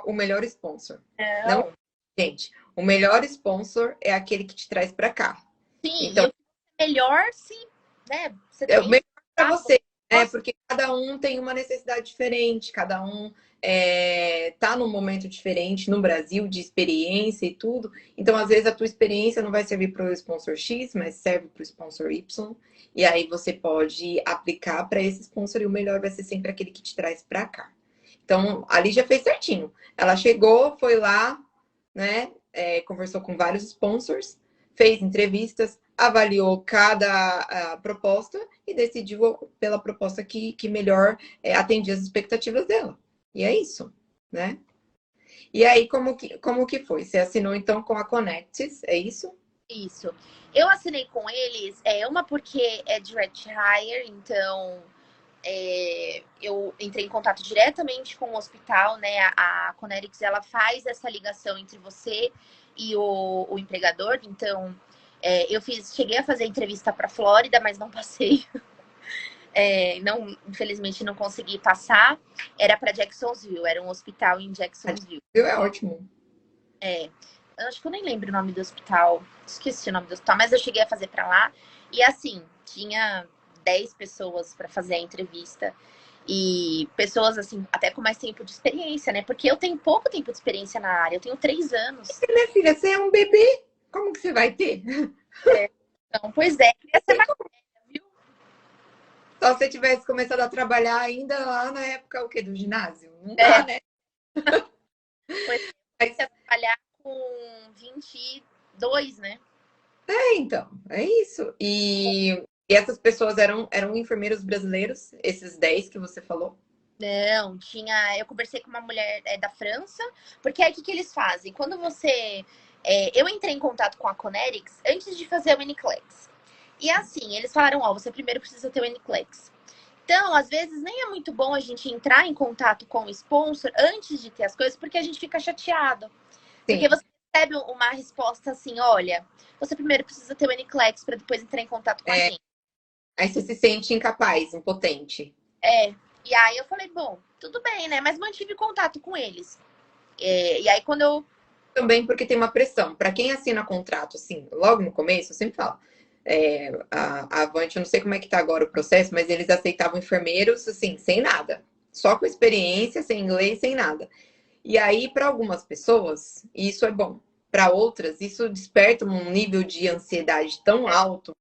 o melhor sponsor. Não, Não. gente, o melhor sponsor é aquele que te traz para cá. Sim, Então, melhor se, né, você é o tem. melhor para você, né? Porque cada um tem uma necessidade diferente, cada um tá num momento diferente no Brasil de experiência e tudo. Então, às vezes, a tua experiência não vai servir para o sponsor X, mas serve para o sponsor Y. E aí você pode aplicar para esse sponsor e o melhor vai ser sempre aquele que te traz para cá. Então, a Lígia fez certinho. Ela chegou, foi lá, né? Conversou com vários sponsors, fez entrevistas, avaliou cada proposta e decidiu pela proposta que melhor atendia as expectativas dela. E é isso, né? E aí, como que foi? Você assinou, então, com a Connectis, é isso? Isso. Eu assinei com eles, uma porque é direct hire, então eu entrei em contato diretamente com o hospital, né? A Conetics, ela faz essa ligação entre você e o empregador. Então, cheguei a fazer entrevista para Flórida, mas não passei. Não, infelizmente não consegui passar. Era para Jacksonville, era um hospital em Jacksonville. É ótimo. Eu acho que eu nem lembro o nome do hospital. Esqueci o nome do hospital, mas eu cheguei a fazer para lá. E assim, tinha 10 pessoas para fazer a entrevista. E pessoas, assim, até com mais tempo de experiência, né? Porque eu tenho pouco tempo de experiência na área, eu tenho 3 anos. Minha filha, você é um bebê? Como que você vai ter? Então, pois é, queria ser Tem mais, como. viu? Só se você tivesse começado a trabalhar ainda lá na época, o quê? Do ginásio? Não É, dá, né? pois é, Mas, comecei a trabalhar com 22, né? então, é isso. E essas pessoas eram enfermeiros brasileiros, esses 10 que você falou? Não, tinha. Eu conversei com uma mulher da França, porque aí o que, que eles fazem? Quando você. Eu entrei em contato com a Conerics antes de fazer o NCLEX. E assim, eles falaram: ó, você primeiro precisa ter o NCLEX. Então, às vezes, nem é muito bom a gente entrar em contato com o sponsor antes de ter as coisas, porque a gente fica chateado. Porque Sim. você recebe uma resposta assim: olha, você primeiro precisa ter o NCLEX para depois entrar em contato com a É, gente. aí você se sente incapaz, impotente. É. E aí eu falei: bom, tudo bem, né? Mas mantive contato com eles. E aí, quando eu. Também porque tem uma pressão. Para quem assina contrato, assim, logo no começo, eu sempre falo. A Avante, eu não sei como é que tá agora o processo, mas eles aceitavam enfermeiros, assim, sem nada. Só com experiência, sem inglês, sem nada. E aí, para algumas pessoas, isso é bom. Para outras, isso desperta um nível de ansiedade tão alto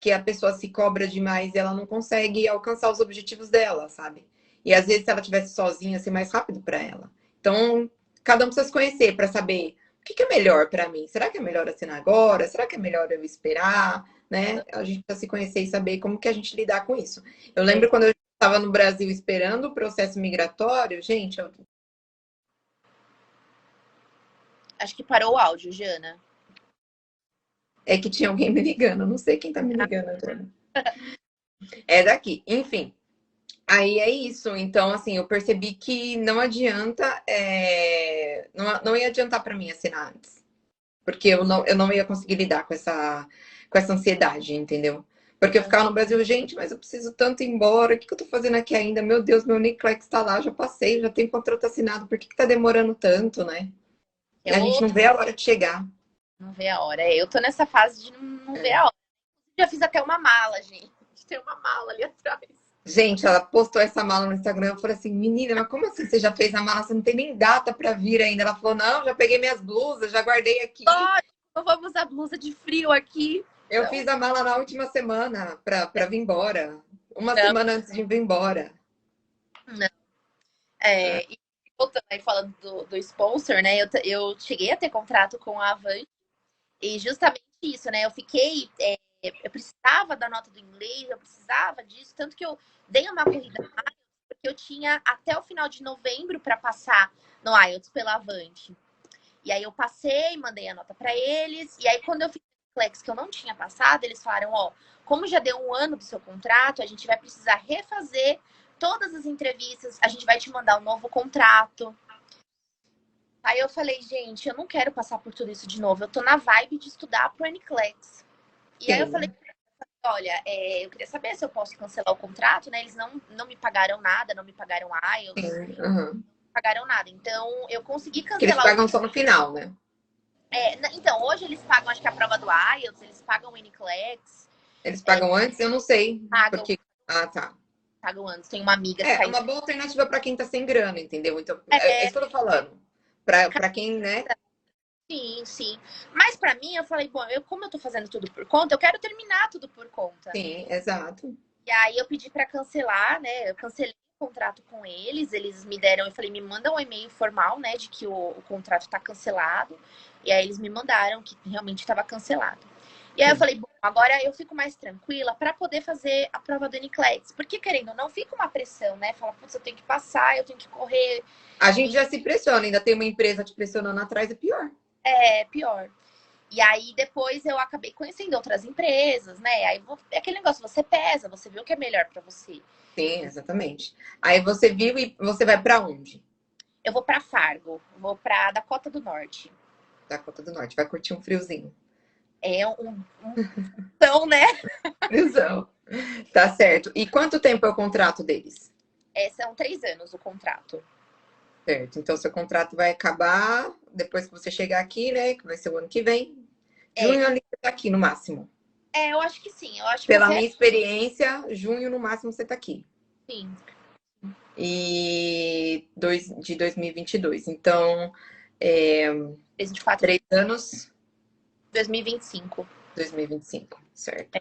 que a pessoa se cobra demais e ela não consegue alcançar os objetivos dela, sabe? E às vezes, se ela tivesse sozinha, ia ser mais rápido para ela. Então, cada um precisa se conhecer para saber o que é melhor para mim. Será que é melhor assinar agora? Será que é melhor eu esperar? Né? A gente precisa se conhecer e saber como que a gente lidar com isso. Eu lembro quando eu estava no Brasil esperando o processo migratório, gente, Acho que parou o áudio, Jana. é que tinha alguém me ligando. Não sei quem tá me ligando agora. É daqui. Enfim. Aí é isso. Então, assim, eu percebi que não adianta, não ia adiantar para mim assinar antes. Porque eu não ia conseguir lidar com essa ansiedade, entendeu? Porque eu ficava no Brasil, gente, mas eu preciso tanto ir embora. O que que eu tô fazendo aqui ainda? Meu Deus, meu Niclex tá lá, já passei, já tem contrato assinado. Por que que tá demorando tanto, né? E É a gente não outro, vê a hora de chegar. não vê a hora. Eu tô nessa fase de não ver a hora. Já fiz até uma mala, gente. Tem uma mala ali atrás. Gente, ela postou essa mala no Instagram. Eu falei assim, menina, mas como assim você já fez a mala? Você não tem nem data para vir ainda. Ela falou, não, já peguei minhas blusas, já guardei aqui. Lógico, eu vou usar blusa de frio aqui. Eu Então, fiz a mala na última semana para vir embora. Uma não, semana antes de vir embora. não. E voltando aí falando do sponsor, né? Eu cheguei a ter contrato com a Avante e justamente isso, né? Eu precisava da nota do inglês, eu precisava disso, tanto que eu dei uma corrida no IELTS, porque eu tinha até o final de novembro para passar no IELTS pela Avante. E aí eu passei, mandei a nota para eles, e aí quando eu fiz o Flex que eu não tinha passado, eles falaram, ó, como já deu um ano do seu contrato, a gente vai precisar refazer todas as entrevistas, a gente vai te mandar um novo contrato. Aí eu falei, gente, eu não quero passar por tudo isso de novo. Eu tô na vibe de estudar pro NCLEX. E aí eu falei, Sim, olha, eu queria saber se eu posso cancelar o contrato, né? Eles não me pagaram nada, não me pagaram IELTS, sim. Uhum. não pagaram nada. Então eu consegui Que eles cancelar o. pagam só no final, né? Então, hoje eles pagam, acho que a prova do IELTS, eles pagam o NCLEX, Eles pagam antes? Eu não sei. pagam, Porque. Ah, tá. pagam antes. Tem uma amiga que É tá em. uma boa alternativa para quem tá sem grana, entendeu? Então, é É, isso que eu tô falando. Para quem, né? sim, sim. Mas pra mim, eu falei, bom, como eu tô fazendo tudo por conta, eu quero terminar tudo por conta. Sim, exato. E aí eu pedi para cancelar, né? Eu cancelei o contrato com eles, eles me deram, eu falei, me manda um e-mail formal, né, de que o contrato está cancelado. E aí eles me mandaram que realmente estava cancelado. E aí eu Sim. falei, bom, agora eu fico mais tranquila para poder fazer a prova do NCLEX. Porque querendo ou não, fica uma pressão, né? Fala, putz, eu tenho que passar, eu tenho que correr. A gente E já se pressiona, ainda tem uma empresa te pressionando atrás, é pior. é pior. E aí depois eu acabei conhecendo outras empresas, né? É aquele negócio, você pesa, você vê o que é melhor para você. Sim, exatamente. Aí você viu e você vai para onde? Eu vou para Fargo, vou para Dakota do Norte. Dakota do Norte. Vai curtir um friozinho. É um então, né? Friozão. Tá certo. E quanto tempo é o contrato deles? São 3 anos o contrato. Certo. Então, seu contrato vai acabar depois que você chegar aqui, né? Que vai ser o ano que vem. É, Junho ali você tá aqui no máximo. eu acho que sim. Eu acho que Pela até minha experiência, junho no máximo você tá aqui. sim. de 2022. Então, é, 2024, 3 anos, 2025. 2025, certo.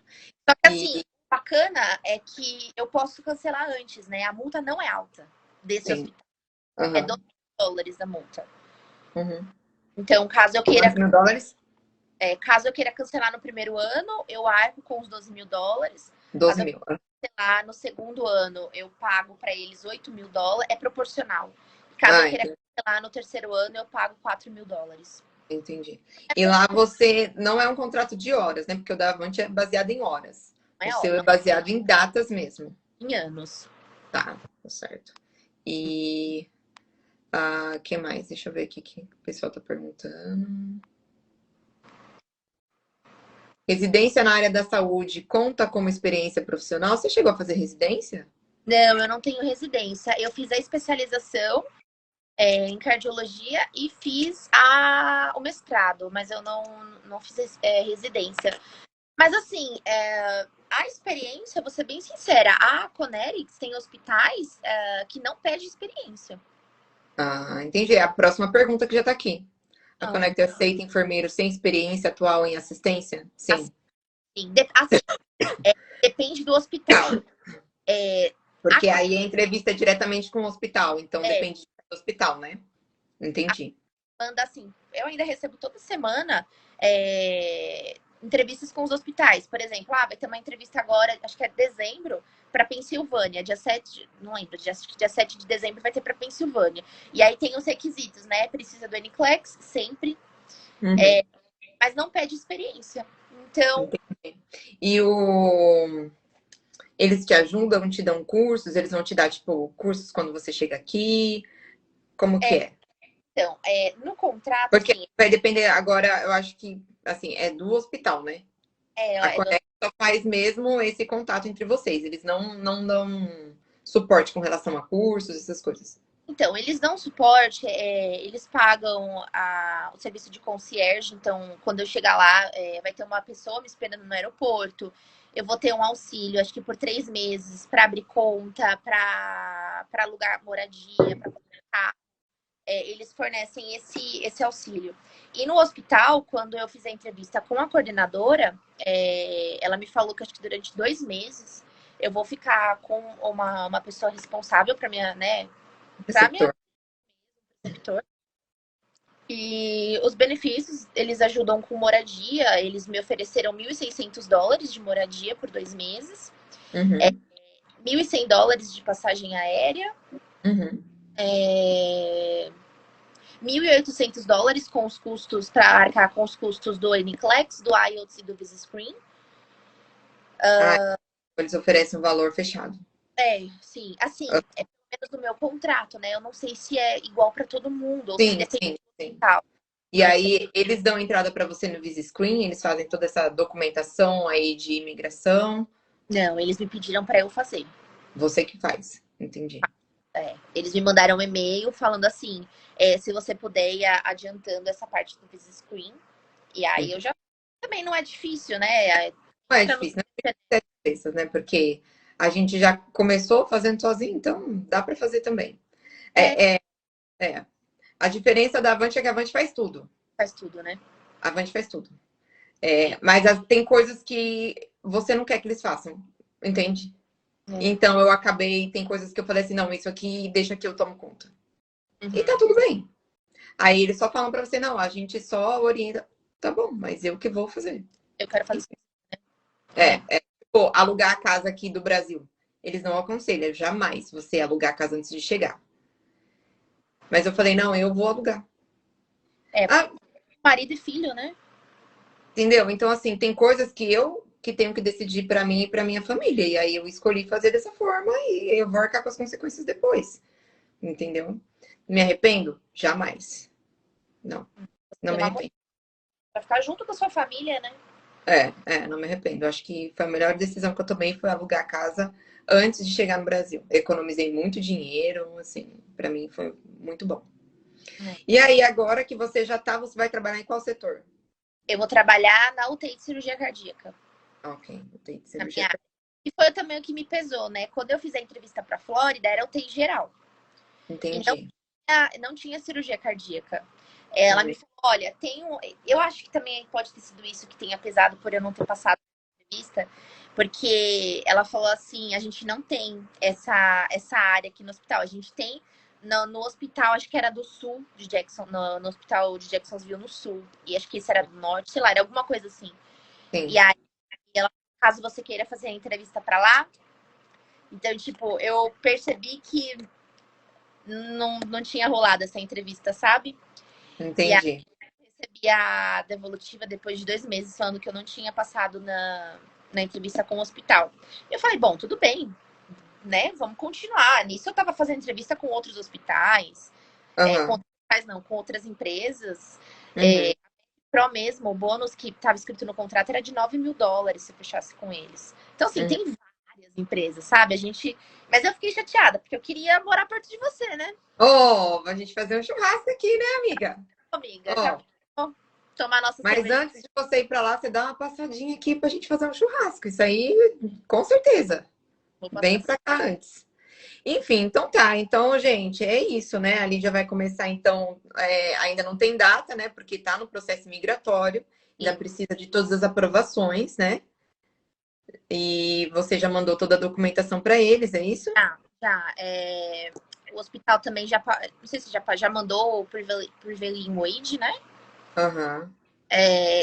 Só que E, assim, bacana é que eu posso cancelar antes, né? A multa não é alta desse sim, hospital. É aham, US$ 12 a multa. uhum. Então, Quantos mil dólares? caso eu queira cancelar no primeiro ano, eu arco com os US$ 12.000. 12 Caso eu mil. cancelar no segundo ano, eu pago para eles US$ 8.000. É proporcional. Caso eu Ah, queira cancelar no terceiro ano, eu pago US$ 4.000. entendi. E lá você não é um contrato de horas, né? Porque o da Avante é baseado em horas. Não O é, ó, seu é não, baseado em datas mesmo. em anos. Tá certo. E que mais? Deixa eu ver aqui que o pessoal tá perguntando. Residência na área da saúde conta como experiência profissional? Você chegou a fazer residência? Não, eu não tenho residência. Eu fiz a especialização em cardiologia e fiz o mestrado, mas eu não fiz residência. Mas assim, a experiência, vou ser bem sincera, a Conerics tem hospitais que não pedem experiência. Entendi. A próxima pergunta que já tá aqui. A Ah, Conecta aceita enfermeiro sem experiência atual em assistência? Sim. assim, depende do hospital. É, a Porque aí a entrevista é diretamente com o hospital, então é, depende do hospital, né? Entendi. manda assim, eu ainda recebo toda semana entrevistas com os hospitais. Por exemplo, vai ter uma entrevista agora, acho que é dezembro, para Pensilvânia, dia 7, não lembro, dia 7 de dezembro vai ter para Pensilvânia. E aí tem os requisitos, né? Precisa do NCLEX, sempre, Uhum. mas não pede experiência. Então, Entendi. E eles te ajudam, te dão cursos, eles vão te dar, tipo, cursos quando você chega aqui? Como que é, é? no contrato, Porque assim, vai depender agora, eu acho que, assim, é do hospital, né? A é do Conecta só faz mesmo esse contato entre vocês. Eles não dão suporte com relação a cursos, essas coisas. Então, eles dão suporte, eles pagam o serviço de concierge. Então, quando eu chegar lá, vai ter uma pessoa me esperando no aeroporto. Eu vou ter um auxílio, acho que por 3 meses, para abrir conta, para alugar moradia, para pagar. Eles fornecem esse auxílio. E no hospital, quando eu fiz a entrevista com a coordenadora, ela me falou que acho que durante 2 meses eu vou ficar com uma pessoa responsável para minha, né, para minha Receptor. receptor. E os benefícios, eles ajudam com moradia. Eles me ofereceram US$ 1.600 de moradia por 2 meses. Uhum, US$ 1.100 de passagem aérea. uhum. 1.800 com os custos, para arcar com os custos do NCLEX, do IELTS e do Visa Screen. Ah, eles oferecem um valor fechado. Sim. Assim, é pelo menos no meu contrato, né? Eu não sei se é igual para todo mundo, ou se Sim, depende sim, do sim. hospital. E Não sei. aí, eles dão entrada para você no Visa Screen, eles fazem toda essa documentação aí de imigração. Não, eles me pediram para eu fazer. Você que faz. Entendi. Eles me mandaram um e-mail falando assim, se você puder ir adiantando essa parte do Visa Screen. E aí eu já... Também não é difícil, né? Não é Pra não... difícil, né? Cabeças, né? Porque a gente já começou fazendo sozinho, então dá para fazer também. É, É, é, é. A diferença da Avante é que a Avante faz tudo. faz tudo, né? A Avante faz tudo. Mas tem coisas que você não quer que eles façam, entende? É. Então eu acabei, tem coisas que eu falei assim, não, isso aqui deixa que eu tomo conta. E tá Uhum. tudo bem. Aí eles só falam pra você, não, a gente só orienta. Tá bom, mas eu que vou fazer. Eu quero fazer isso. É, É. é tipo, alugar a casa aqui do Brasil. Eles não aconselham jamais você alugar a casa antes de chegar. Mas eu falei, não, eu vou alugar. É, Ah, marido e filho, né? entendeu? Então, assim, tem coisas que eu que tenho que decidir pra mim e pra minha família. E aí eu escolhi fazer dessa forma e eu vou arcar com as consequências depois. Entendeu? Me arrependo? Jamais. Não, não Tem me uma mulher arrependo. pra ficar junto com a sua família, né? Não me arrependo. Acho que foi a melhor decisão que eu tomei foi alugar a casa antes de chegar no Brasil. Economizei muito dinheiro, assim, pra mim foi muito bom. É. E aí, agora que você já tá, você vai trabalhar em qual setor? Eu vou trabalhar na UTI de cirurgia cardíaca. Ok, eu tenho Na cirurgia. minha área. E foi também o que me pesou, né? Quando eu fiz a entrevista pra Flórida, era UTI geral. E Entendi. não tinha cirurgia cardíaca. Ela me falou, olha, eu acho que também pode ter sido isso que tenha pesado por eu não ter passado na entrevista, porque ela falou assim, a gente não tem essa área aqui no hospital. A gente tem no hospital, acho que era do sul de Jackson, no hospital de Jacksonville no sul. E acho que esse era do norte, sei lá, era alguma coisa assim. Sim. E aí, ela, caso você queira fazer a entrevista pra lá, então, tipo, eu percebi que não tinha rolado essa entrevista, sabe? E aí Entendi. recebi a devolutiva depois de 2 meses, falando que eu não tinha passado na entrevista com o hospital. Eu falei, bom, tudo bem, né? Vamos continuar. Nisso eu tava fazendo entrevista com outros hospitais, com Aham. outros hospitais não, com outras empresas. Uhum. Pro mesmo, o bônus que estava escrito no contrato era de $9.000 se eu fechasse com eles. Então, assim, Uhum. tem várias empresas, sabe? Mas eu fiquei chateada, porque eu queria morar perto de você, né? Ó, a gente fazer um churrasco aqui, né, amiga? Amiga, já Ó, vou tomar nossa mas cerveja. antes de você ir pra lá, você dá uma passadinha aqui pra gente fazer um churrasco. Isso aí, com certeza. Vou passar Vem assim. pra cá antes. Enfim, então tá. Então, gente, é isso, né? A Lídia vai começar, então, ainda não tem data, né? Porque tá no processo migratório, ainda precisa de todas as aprovações, né? E você já mandou toda a documentação para eles, é isso? Já. O hospital também já. Não sei se já mandou o Prevailing Wage, né? Aham.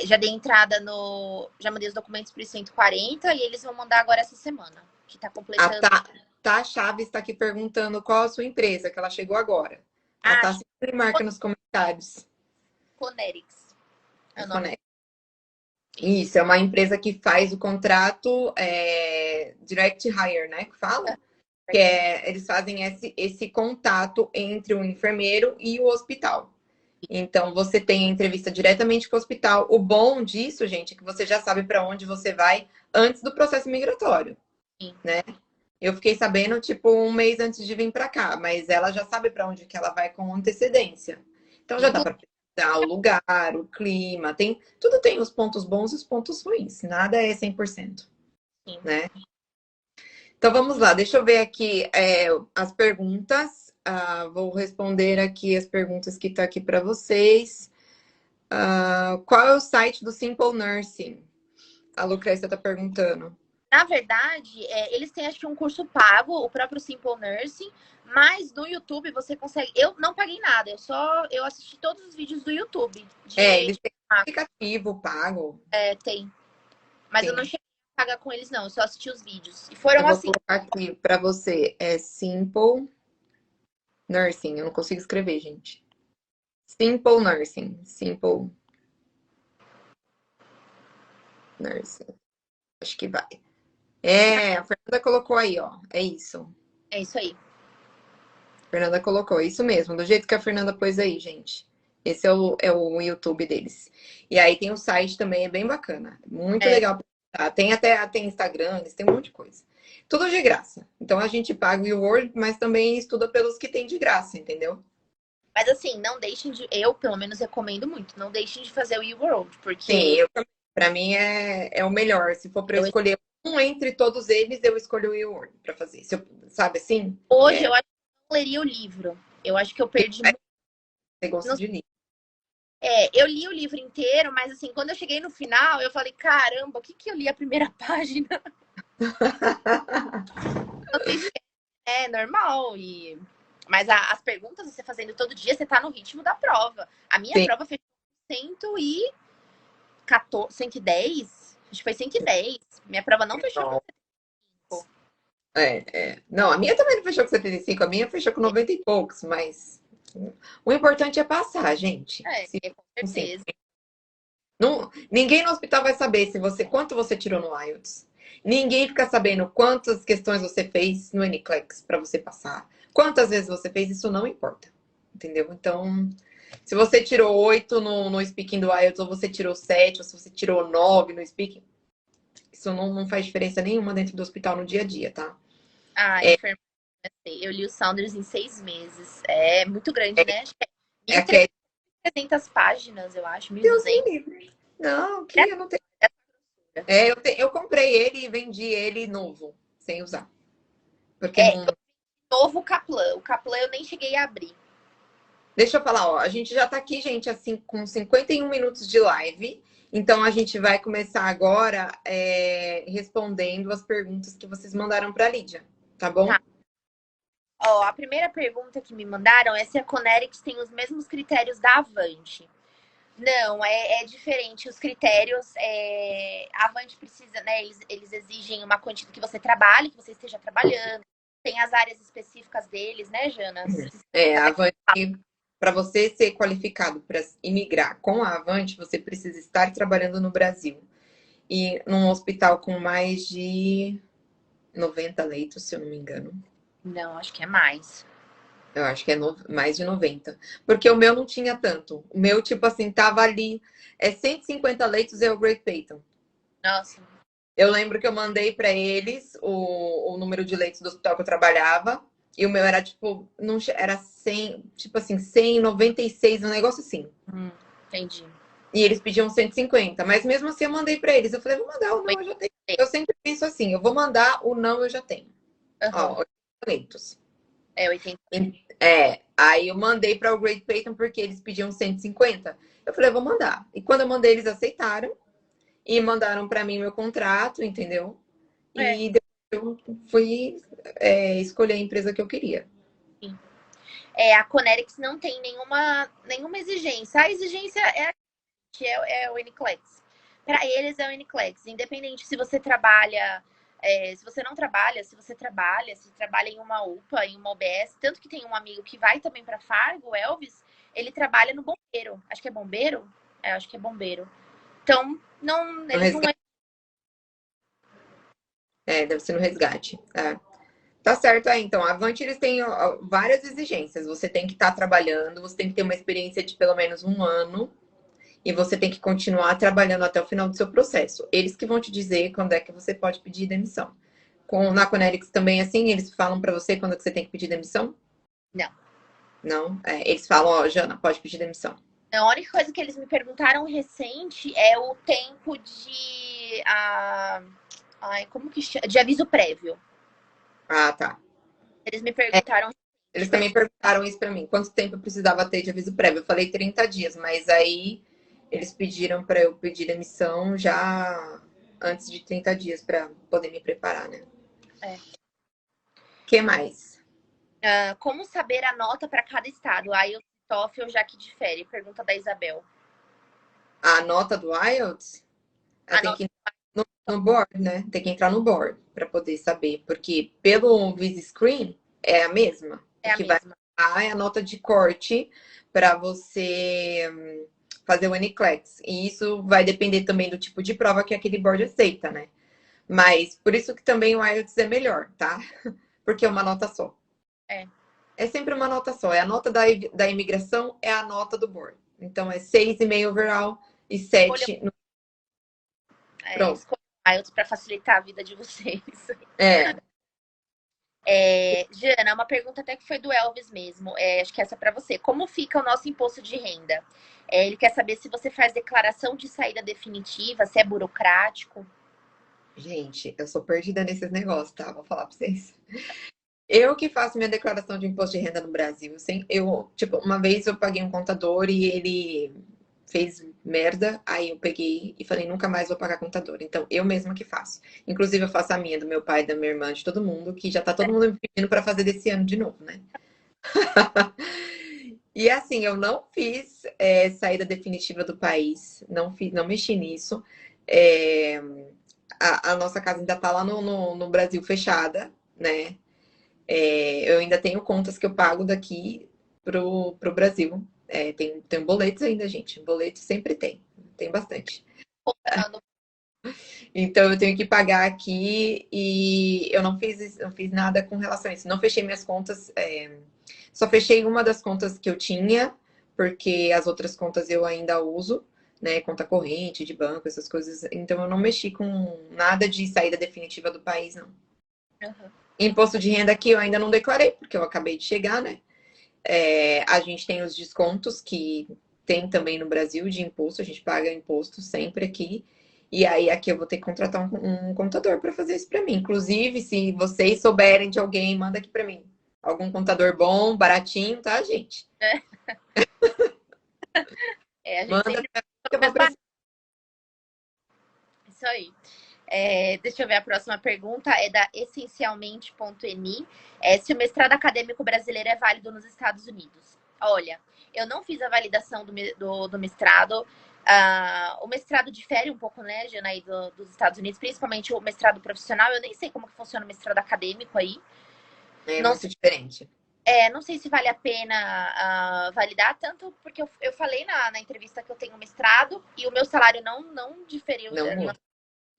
Já dei entrada no. Já mandei os documentos para os 140 e eles vão mandar agora essa semana. Que tá A completando. Tá Chaves está aqui perguntando qual a sua empresa, que ela chegou agora. A Ah, Tá sempre marca nos comentários. Conerics. É o nome. Conecta. Isso. Isso, é uma empresa que faz o contrato direct hire, né? Que fala? Eles fazem esse contato entre o enfermeiro e o hospital. Então, você tem a entrevista diretamente com o hospital. O bom disso, gente, é que você já sabe para onde você vai antes do processo migratório, Sim. né? Eu fiquei sabendo, tipo, um mês antes de vir para cá, mas ela já sabe para onde que ela vai com antecedência. Então, já dá para pesquisar o lugar, o clima, tudo tem os pontos bons e os pontos ruins. Nada é 100%, Sim. né? Então vamos lá, deixa eu ver aqui as perguntas. Vou responder aqui as perguntas que tá aqui para vocês. Qual é o site do Simple Nursing? A Lucrécia está perguntando. Na verdade, eles têm acho que um curso pago, o próprio Simple Nursing, mas no YouTube você consegue. Eu não paguei nada, eu assisti todos os vídeos do YouTube. Eles têm um aplicativo pago. Tem. Mas eu Tem. não cheguei a pagar com eles, não. Eu só assisti os vídeos. E Eu foram vou assim. colocar aqui para você. É Simple Nursing. Eu não consigo escrever, gente. Simple Nursing. Simple Nursing. Acho que vai. A Fernanda colocou aí, ó. É isso. É isso aí. Fernanda colocou, é isso mesmo, do jeito que a Fernanda pôs aí, gente. Esse é o YouTube deles. E aí tem o site também, é bem bacana. Muito É. legal. Tem Instagram, eles têm um monte de coisa. Tudo de graça. Então a gente paga o Word, mas também estuda pelos que tem de graça, entendeu? Mas assim, não deixem de. Eu, pelo menos, recomendo muito. Não deixem de fazer o e-world, Sim, porque para mim é o melhor. Se for para eu eu, escolher um entre todos eles, eu escolho o Word para fazer. Sabe assim? hoje eu acho que eu não leria o livro. Eu acho que eu perdi muito. Você gosta de livro. Eu li o livro inteiro, mas assim, quando eu cheguei no final, eu falei, caramba, o que que eu li a primeira página? Você esquece, é normal. Mas as perguntas você fazendo todo dia, você tá no ritmo da prova. A minha Sim. prova fez 114, 110. Acho que foi 110. Minha prova não fechou com 105. Não, a minha também não fechou com 75, a minha fechou com 90 e poucos, mas o importante é passar, gente. Com Assim, certeza. ninguém no hospital vai saber quanto você tirou no IELTS. Ninguém fica sabendo quantas questões você fez no NCLEX para você passar. Quantas vezes você fez, isso não importa. Entendeu? Então, se você tirou 8 no speaking do IELTS, ou você tirou 7, ou se você tirou 9 no speaking, isso não faz diferença nenhuma dentro do hospital no dia a dia, tá? Enfermeira, eu li o Saunders em 6 meses. É muito grande, né? Acho que é É que 1.300 páginas, eu acho. Deus 1.200. me livre. Não, que É, eu não tenho. Eu comprei ele e vendi ele novo, sem usar. Porque É, não. novo Kaplan. O Kaplan eu nem cheguei a abrir. Deixa eu falar, ó. A gente já tá aqui, gente, assim, com 51 minutos de live. Então a gente vai começar agora respondendo as perguntas que vocês mandaram para a Lídia, tá bom? Tá. Ó, a primeira pergunta que me mandaram é se a Conerics tem os mesmos critérios da Avante. Não, é diferente. Os critérios, a Avante precisa, né? Eles exigem uma quantidade que você trabalhe, que você esteja trabalhando. Tem as áreas específicas deles, né, Jana? A Avante, para você ser qualificado para imigrar com a Avante, você precisa estar trabalhando no Brasil. E num hospital com mais de 90 leitos, se eu não me engano. Não, acho que é mais. Eu acho que é mais de 90. Porque o meu não tinha tanto. O meu, tipo assim, tava ali. 150 leitos é o Great Payton. Nossa. Eu lembro que eu mandei para eles o número de leitos do hospital que eu trabalhava. E o meu era, tipo, não, era 100, tipo assim, 196, um negócio assim. Entendi. E eles pediam 150. Mas mesmo assim eu mandei para eles. Eu falei, vou mandar o não, eu já tenho. Eu sempre penso assim, eu vou mandar o não, eu já tenho. Uhum. Ó, 80 leitos. 80. Aí eu mandei para o Great Payton porque eles pediam 150. Eu falei, vou mandar. E quando eu mandei, eles aceitaram e mandaram para mim meu contrato, entendeu? E depois eu fui escolher a empresa que eu queria. Sim. A Conerics não tem nenhuma exigência. A exigência é o NCLEX. Para eles é o NCLEX. Independente se você trabalha, se você não trabalha, se você trabalha, se trabalha em uma UPA, em uma OBS. Tanto que tem um amigo que vai também para Fargo, Elvis, ele trabalha no bombeiro. Acho que é bombeiro? Acho que é bombeiro. Então, não, eles não. Deve ser no resgate. Tá certo aí. Então, a Avante, eles têm várias exigências. Você tem que estar trabalhando, você tem que ter uma experiência de pelo menos um ano. E você tem que continuar trabalhando até o final do seu processo. Eles que vão te dizer quando é que você pode pedir demissão. Na Conerics também, assim, eles falam para você quando é que você tem que pedir demissão? Não. Não? Eles falam, ó, Jana, pode pedir demissão. A única coisa que eles me perguntaram recente é o tempo de. Como que chama? De aviso prévio. Ah, tá. Eles me perguntaram. Eles também perguntaram isso para mim. Quanto tempo eu precisava ter de aviso prévio? Eu falei 30 dias, mas aí eles pediram para eu pedir demissão já antes de 30 dias para poder me preparar, né? Que mais? Como saber a nota para cada estado? IELTS, TOEFL, já que difere? Pergunta da Isabel. A nota do IELTS? Tem que entrar no board, né? Tem que entrar no board para poder saber, porque pelo Visa Screen é a mesma. É O a que vai mesma. dar é a nota de corte para você fazer o NCLEX. E isso vai depender também do tipo de prova que aquele board aceita, né? Mas por isso que também o IELTS é melhor, tá? Porque é uma nota só. É sempre uma nota só. É a nota da imigração, é a nota do board. Então é 6,5 overall e 7 no. Pronto. Escolha IELTS para facilitar a vida de vocês. Jana, uma pergunta até que foi do Elvis mesmo. Acho que essa é para você. Como fica o nosso imposto de renda? Ele quer saber se você faz declaração de saída definitiva, se é burocrático. Gente, eu sou perdida nesses negócios, tá? Vou falar pra vocês. Eu que faço minha declaração de imposto de renda no Brasil. Tipo, uma vez eu paguei um contador e ele fez merda, aí eu peguei e falei, nunca mais vou pagar contador. Então, eu mesma que faço. Inclusive, eu faço a minha, do meu pai, da minha irmã, de todo mundo, que já tá todo mundo me pedindo pra fazer desse ano de novo, né? E assim, eu não fiz saída definitiva do país, não mexi nisso. É, a nossa casa ainda tá lá no Brasil fechada, né? Eu ainda tenho contas que eu pago daqui pro Brasil. Tem boletos ainda, gente. Boleto sempre tem bastante. Então eu tenho que pagar aqui e eu não fiz nada com relação a isso. Não fechei minhas contas, só fechei uma das contas que eu tinha, porque as outras contas eu ainda uso, né? Conta corrente, de banco, essas coisas. Então eu não mexi com nada de saída definitiva do país, não. Uhum. Imposto de renda aqui eu ainda não declarei, porque eu acabei de chegar, né? A gente tem os descontos que tem também no Brasil de imposto, a gente paga imposto sempre aqui. E aí aqui eu vou ter que contratar um contador para fazer isso para mim. Inclusive, se vocês souberem de alguém, manda aqui para mim. Algum contador bom, baratinho, tá, gente? A gente Manda sempre que eu vou mais barato. precisar. Isso aí. Deixa eu ver a próxima pergunta, é da essencialmente.eni. Se o mestrado acadêmico brasileiro é válido nos Estados Unidos. Olha, eu não fiz a validação do mestrado. O mestrado difere um pouco, né, Jana, aí dos Estados Unidos, principalmente o mestrado profissional. Eu nem sei como que funciona o mestrado acadêmico aí. É Não muito diferente. não sei se vale a pena validar, tanto porque eu falei na entrevista que eu tenho mestrado e o meu salário não diferiu, Não muda.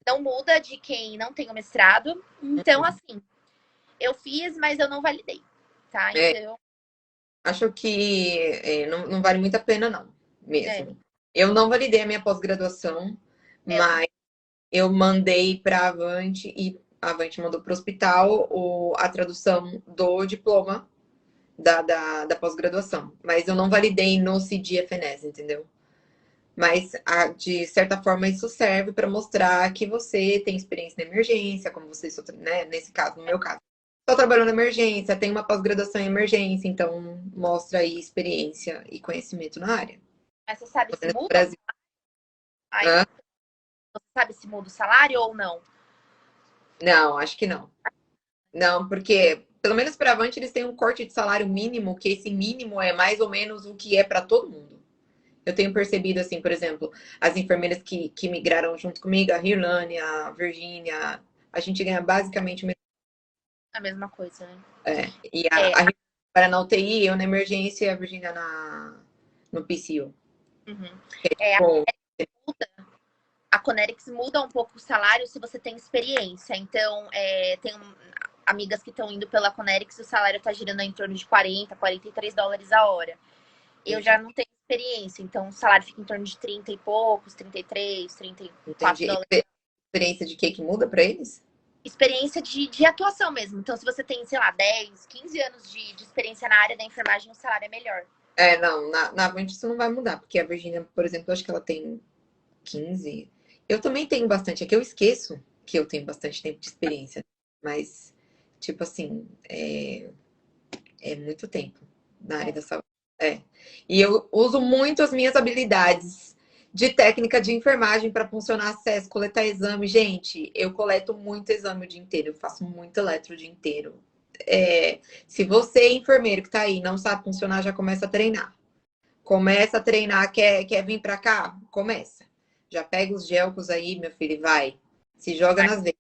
não muda de quem não tem o mestrado. Então, assim, eu fiz, mas eu não validei, tá? É, Então, acho que não vale muito a pena, não, é, mesmo. Eu não validei a minha pós-graduação, eu mas também. eu mandei para a Avante e a Avante mandou para o hospital a tradução do diploma da pós-graduação. Mas eu não validei no CDFNS, entendeu? Mas, de certa forma, isso serve para mostrar que você tem experiência na emergência, como você, né, nesse caso, no meu caso. Estou trabalhando na emergência, tenho uma pós-graduação em emergência, então mostra aí experiência e conhecimento na área. Mas você sabe se No muda Brasil, aí? hã? Você sabe se muda o salário ou não? Não, acho que não. Não, porque, pelo menos para Avante, eles têm um corte de salário mínimo, que esse mínimo é mais ou menos o que é para todo mundo. Eu tenho percebido, assim, por exemplo, as enfermeiras que migraram junto comigo, a Rirlane, a Virgínia, a gente ganha basicamente o mesmo. A mesma coisa, né? E É, a Rirlane para na UTI, eu na emergência e a Virgínia no PCU. uhum. Bom, A Conerics muda um pouco o salário se você tem experiência. Então, tem amigas que estão indo pela Conerics, o salário está girando em torno de 40, US$ 43 a hora. Eu já entendi. não tenho experiência, então o salário fica em torno de 30 e poucos, 33, 34 Entendi. dólares. Experiência de que muda para eles? Experiência de atuação mesmo. Então, se você tem, sei lá, 10, 15 anos de experiência na área da enfermagem, o salário é melhor. Não, na Avante isso não vai mudar, porque a Virgínia, por exemplo, eu acho que ela tem 15. Eu também tenho bastante, é que eu esqueço que eu tenho bastante tempo de experiência, mas, tipo assim, é muito tempo na área É. da saúde. É. E eu uso muito as minhas habilidades de técnica de enfermagem para funcionar acesso, coletar exame. Gente, eu coleto muito exame o dia inteiro, eu faço muito eletro o dia inteiro. Se você, enfermeiro que tá aí, não sabe funcionar, já começa a treinar. Começa a treinar, quer vir para cá? Começa. Já pega os gelcos aí, meu filho, e vai. Se joga nas veias.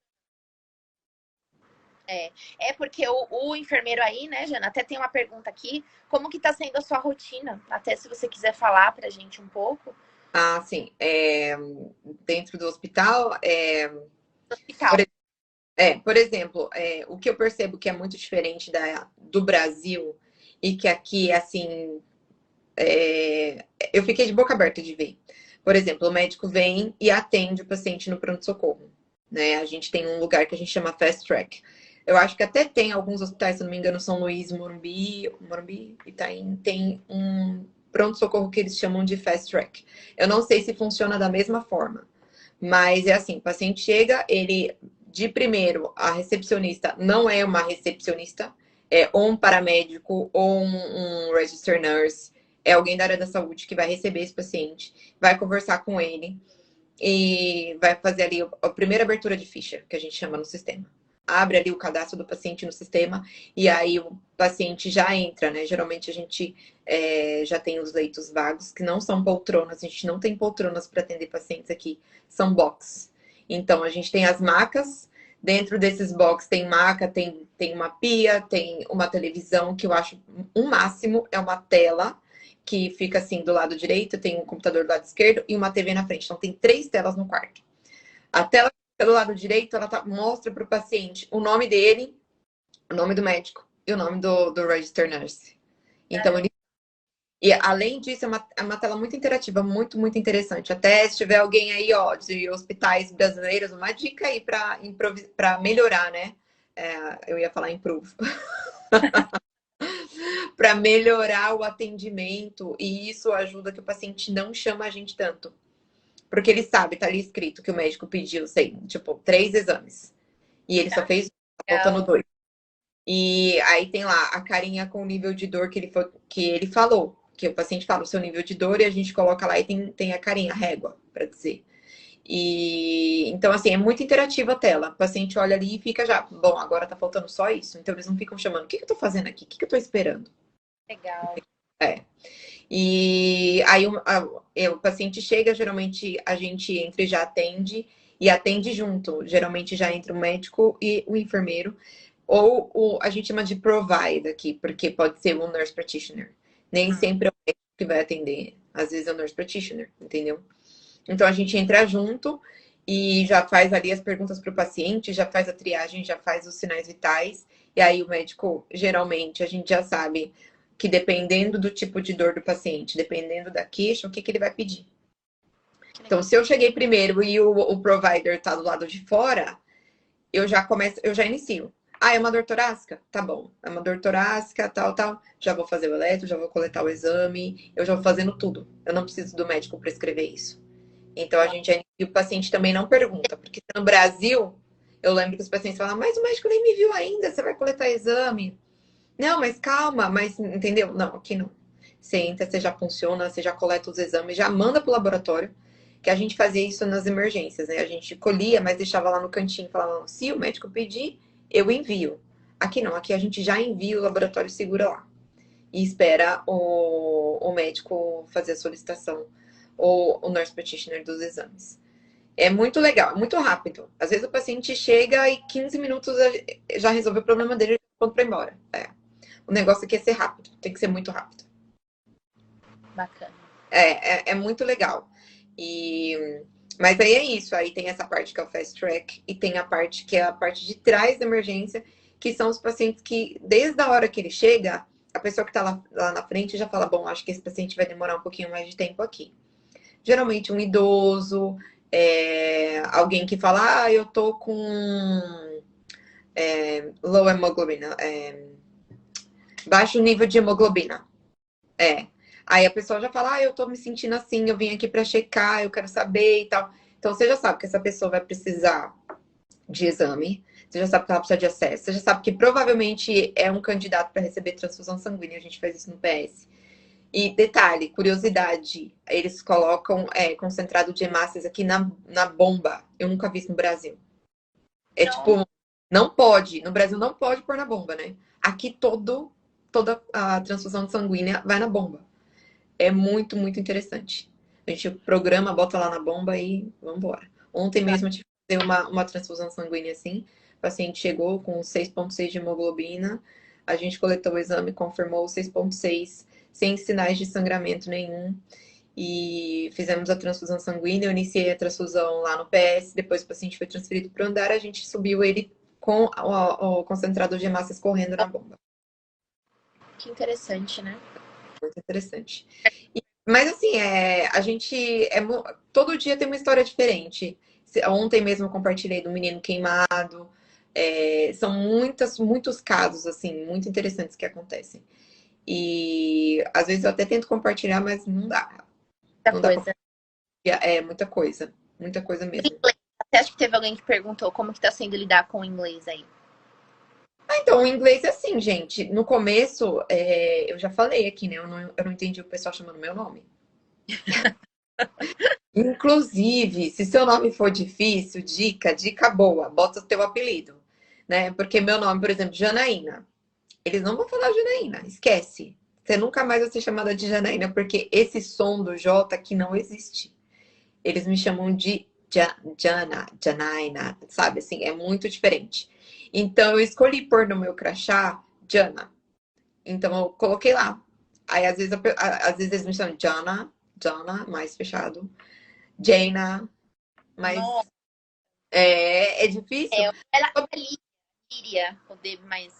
É porque o enfermeiro aí, né, Jana, até tem uma pergunta aqui, como que tá sendo a sua rotina? Até se você quiser falar pra gente um pouco. Ah, sim. Dentro do hospital, por, Hospital. por exemplo, o que eu percebo que é muito diferente do Brasil e que aqui, assim, eu fiquei de boca aberta de ver. Por exemplo, o médico vem e atende o paciente no pronto-socorro. Né? A gente tem um lugar que a gente chama Fast Track. Eu acho que até tem alguns hospitais, se não me engano, São Luís, Morumbi, Itaim, tem um pronto-socorro que eles chamam de Fast Track. Eu não sei se funciona da mesma forma, mas é assim, o paciente chega, ele, de primeiro, a recepcionista não é uma recepcionista, é ou um paramédico ou um register nurse, é alguém da área da saúde que vai receber esse paciente, vai conversar com ele e vai fazer ali a primeira abertura de ficha, que a gente chama no sistema. Abre ali o cadastro do paciente no sistema e aí o paciente já entra, né? Geralmente a gente já tem os leitos vagos, que não são poltronas, a gente não tem poltronas para atender pacientes aqui, são box. Então a gente tem as macas, dentro desses box tem maca, tem uma pia, tem uma televisão, que eu acho um máximo, é uma tela que fica assim do lado direito, tem um computador do lado esquerdo e uma TV na frente. Então tem 3 telas no quarto. A tela que fica do lado direito, ela mostra para o paciente o nome dele, o nome do médico e o nome do register nurse. Então ele e além disso, é uma tela muito interativa, muito, muito interessante. Até se tiver alguém aí, ó, de hospitais brasileiros, uma dica aí para melhorar, né? Eu ia falar improve. Para melhorar o atendimento, e isso ajuda que o paciente não chama a gente tanto. Porque ele sabe, tá ali escrito que o médico pediu, sei, tipo, 3 exames. E ele só fez, tá faltando 2. E aí tem lá a carinha com o nível de dor que ele falou. Que o paciente fala o seu nível de dor e a gente coloca lá e tem a carinha, a régua, para dizer. E então, assim, é muito interativa a tela. O paciente olha ali e fica já, bom, agora tá faltando só isso. Então eles não ficam chamando, o que que eu tô fazendo aqui? O que que eu tô esperando? Legal. É. E aí o paciente chega, geralmente a gente entra e já atende, e atende junto. Geralmente já entra o médico e o enfermeiro, ou a gente chama de provide aqui, porque pode ser um nurse practitioner. Nem sempre é o médico que vai atender, às vezes é o nurse practitioner, entendeu? Então a gente entra junto e já faz ali as perguntas para o paciente, já faz a triagem, já faz os sinais vitais, e aí o médico, geralmente, a gente já sabe que dependendo do tipo de dor do paciente, dependendo da queixa, o que, que ele vai pedir. Então, se eu cheguei primeiro e o provider está do lado de fora, eu já começo, eu já inicio. Ah, é uma dor torácica? Tá bom. É uma dor torácica, tal, tal. Já vou fazer o eletro, já vou coletar o exame, eu já vou fazendo tudo. Eu não preciso do médico prescrever isso. Então a gente e o paciente também não pergunta, porque no Brasil, eu lembro que os pacientes falam, mas o médico nem me viu ainda, você vai coletar exame. Não, mas calma, mas entendeu? Não, aqui não. Você entra, você já funciona, você já coleta os exames, já manda pro laboratório, que a gente fazia isso nas emergências, né? A gente colhia, mas deixava lá no cantinho, falava, se o médico pedir, eu envio. Aqui não, aqui a gente já envia, o laboratório segura lá. E espera o médico fazer a solicitação, ou o nurse practitioner dos exames. É muito legal, é muito rápido. Às vezes o paciente chega e 15 minutos já resolveu o problema dele e pronto para ir embora. É. O negócio aqui é ser rápido, tem que ser muito rápido. Bacana. É muito legal. Mas aí é isso, aí tem essa parte que é o fast track e tem a parte que é a parte de trás da emergência, que são os pacientes que, desde a hora que ele chega, a pessoa que está lá na frente já fala, bom, acho que esse paciente vai demorar um pouquinho mais de tempo aqui. Geralmente um idoso, alguém que fala, eu tô com low hemoglobina, baixo nível de hemoglobina. Aí a pessoa já fala, eu tô me sentindo assim, eu vim aqui para checar, eu quero saber e tal. Então você já sabe que essa pessoa vai precisar de exame, você já sabe que ela precisa de acesso, você já sabe que provavelmente é um candidato para receber transfusão sanguínea, a gente faz isso no PS. E detalhe, curiosidade, eles colocam concentrado de hemácias aqui na bomba. Eu nunca vi isso no Brasil. Tipo, não pode. No Brasil não pode pôr na bomba, né? Aqui toda a transfusão sanguínea vai na bomba. É muito, muito interessante. A gente programa, bota lá na bomba e vamos embora. Ontem mesmo eu tive que fazer uma transfusão sanguínea assim. O paciente chegou com 6,6 de hemoglobina. A gente coletou o exame, confirmou 6,6, sem sinais de sangramento nenhum. E fizemos a transfusão sanguínea. Eu iniciei a transfusão lá no PS. Depois o paciente foi transferido para o andar. A gente subiu ele com o concentrador de hemácias correndo na bomba. Que interessante, né? Muito interessante. Mas assim, a gente todo dia tem uma história diferente. Ontem mesmo eu compartilhei do menino queimado. São muitos casos assim, muito interessantes que acontecem. E às vezes eu até tento compartilhar, mas não dá. Muita Não dá coisa. muita coisa mesmo. Você acha que teve alguém que perguntou como que tá sendo lidar com o inglês aí? Então, o inglês é assim, gente. No começo, eu já falei aqui, né? Eu não entendi o pessoal chamando meu nome. Inclusive, se seu nome for difícil, dica boa, bota o teu apelido, né? Porque meu nome, por exemplo, Janaína, eles não vão falar Janaína, esquece. Você nunca mais vai ser chamada de Janaína, porque esse som do J aqui não existe. Eles me chamam de Janaína, sabe? Assim, é muito diferente. Então, eu escolhi pôr no meu crachá Jana. Então, eu coloquei lá. Aí, às vezes eles me chamam Jana, mais fechado. Jaina, mas Nossa, é difícil. ela Líria, o D mais.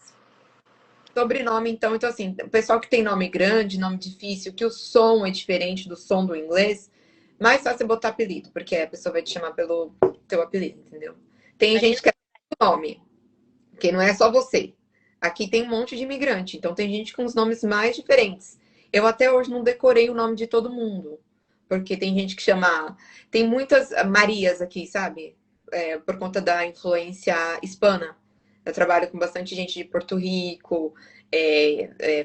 Sobrenome, então, assim, o pessoal que tem nome grande, nome difícil, que o som é diferente do som do inglês, mais fácil botar apelido, porque a pessoa vai te chamar pelo teu apelido, entendeu? Tem gente que é nome, que não é só você. Aqui tem um monte de imigrante, então tem gente com os nomes mais diferentes. Eu até hoje não decorei o nome de todo mundo, porque tem gente que chama. Tem muitas Marias aqui, sabe? Por conta da influência hispana. Eu trabalho com bastante gente de Porto Rico,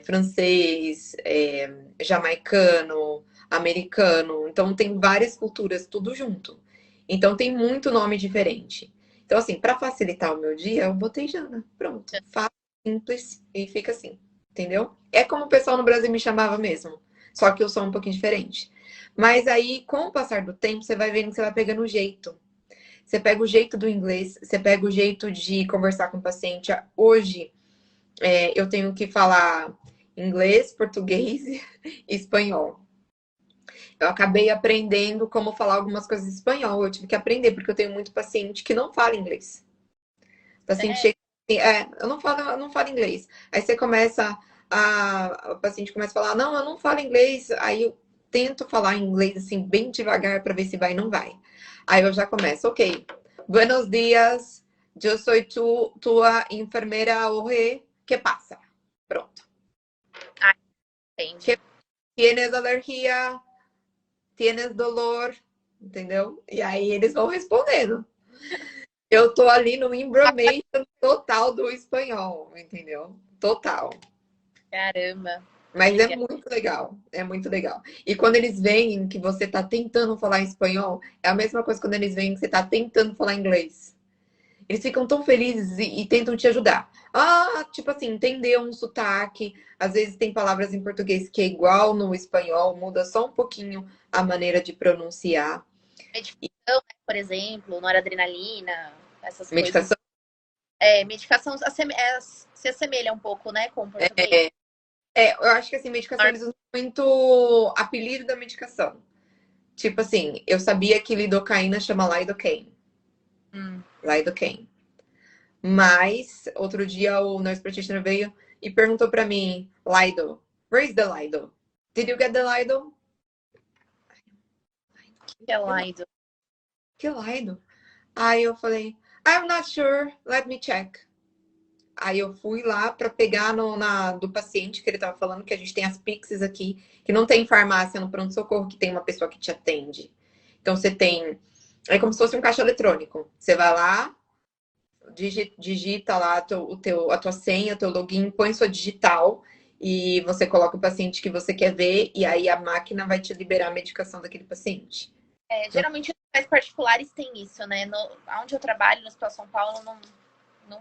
francês, jamaicano, americano. Então tem várias culturas, tudo junto. Então tem muito nome diferente. Então, assim, para facilitar o meu dia, eu botei Jana. Pronto. Fácil, simples e fica assim. Entendeu? É como o pessoal no Brasil me chamava mesmo. Só que eu sou um pouquinho diferente. Mas aí, com o passar do tempo, você vai vendo que você vai pegando o jeito. Você pega o jeito do inglês, você pega o jeito de conversar com o paciente. Hoje, eu tenho que falar inglês, português e espanhol. Eu acabei aprendendo como falar algumas coisas em espanhol. Eu tive que aprender, porque eu tenho muito paciente que não fala inglês. O paciente chega assim, eu não falo inglês. Aí você começa o paciente começa a falar, não, eu não falo inglês. Aí eu tento falar inglês assim, bem devagar, para ver se vai ou não vai. Aí eu já começo, ok. Buenos dias, eu sou tua enfermeira hoje. Que passa? Pronto. Ah, entendi. Tienes alergia? Tienes dolor? Entendeu? E aí eles vão respondendo. Eu tô ali no embromation total do espanhol, entendeu? Total. Caramba. Mas é Legal. muito legal, é muito legal. E quando eles veem que você tá tentando falar espanhol, é a mesma coisa quando eles veem que você tá tentando falar inglês. Eles ficam tão felizes e tentam te ajudar. Ah, tipo assim, entender um sotaque. Às vezes tem palavras em português que é igual no espanhol, muda só um pouquinho a maneira de pronunciar. Medicação, né, por exemplo, noradrenalina, essas coisas. Medicação. Medicação se assemelha um pouco, né, com o português. Eu acho que assim, medicação eles usam muito apelido da medicação. Tipo assim, eu sabia que lidocaína chama lidocaine. Lidocaine. Mas, outro dia o nurse practitioner veio e perguntou pra mim, Lido, where is the Lido? Did you get the Lido? Que é Lido. Que Lido? Aí eu falei, I'm not sure, let me check. Aí eu fui lá para pegar do paciente que ele tava falando, que a gente tem as Pixies aqui, que não tem farmácia no pronto-socorro, que tem uma pessoa que te atende. Então você tem. É como se fosse um caixa eletrônico. Você vai lá, digita lá a tua senha, teu login, põe sua digital e você coloca o paciente que você quer ver, e aí a máquina vai te liberar a medicação daquele paciente. Geralmente os hospitais particulares têm isso, né? Onde eu trabalho, no Hospital São Paulo, não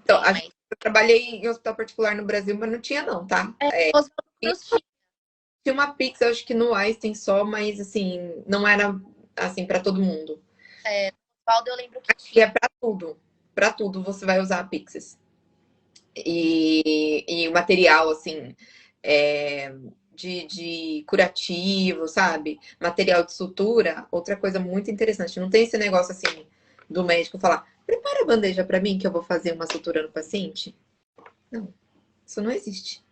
Então, tem mais. eu trabalhei em hospital particular no Brasil, mas não tinha, não, tá? Os outros Tinha uma Pix, eu acho que no Einstein só, mas assim, não era assim para todo mundo. Oswaldo, eu lembro que E é tinha. para tudo. Para tudo você vai usar a Pixes. E o material, assim, de curativo, sabe? Material de sutura, outra coisa muito interessante. Não tem esse negócio assim do médico falar: prepara a bandeja para mim que eu vou fazer uma sutura no paciente. Não, isso não existe.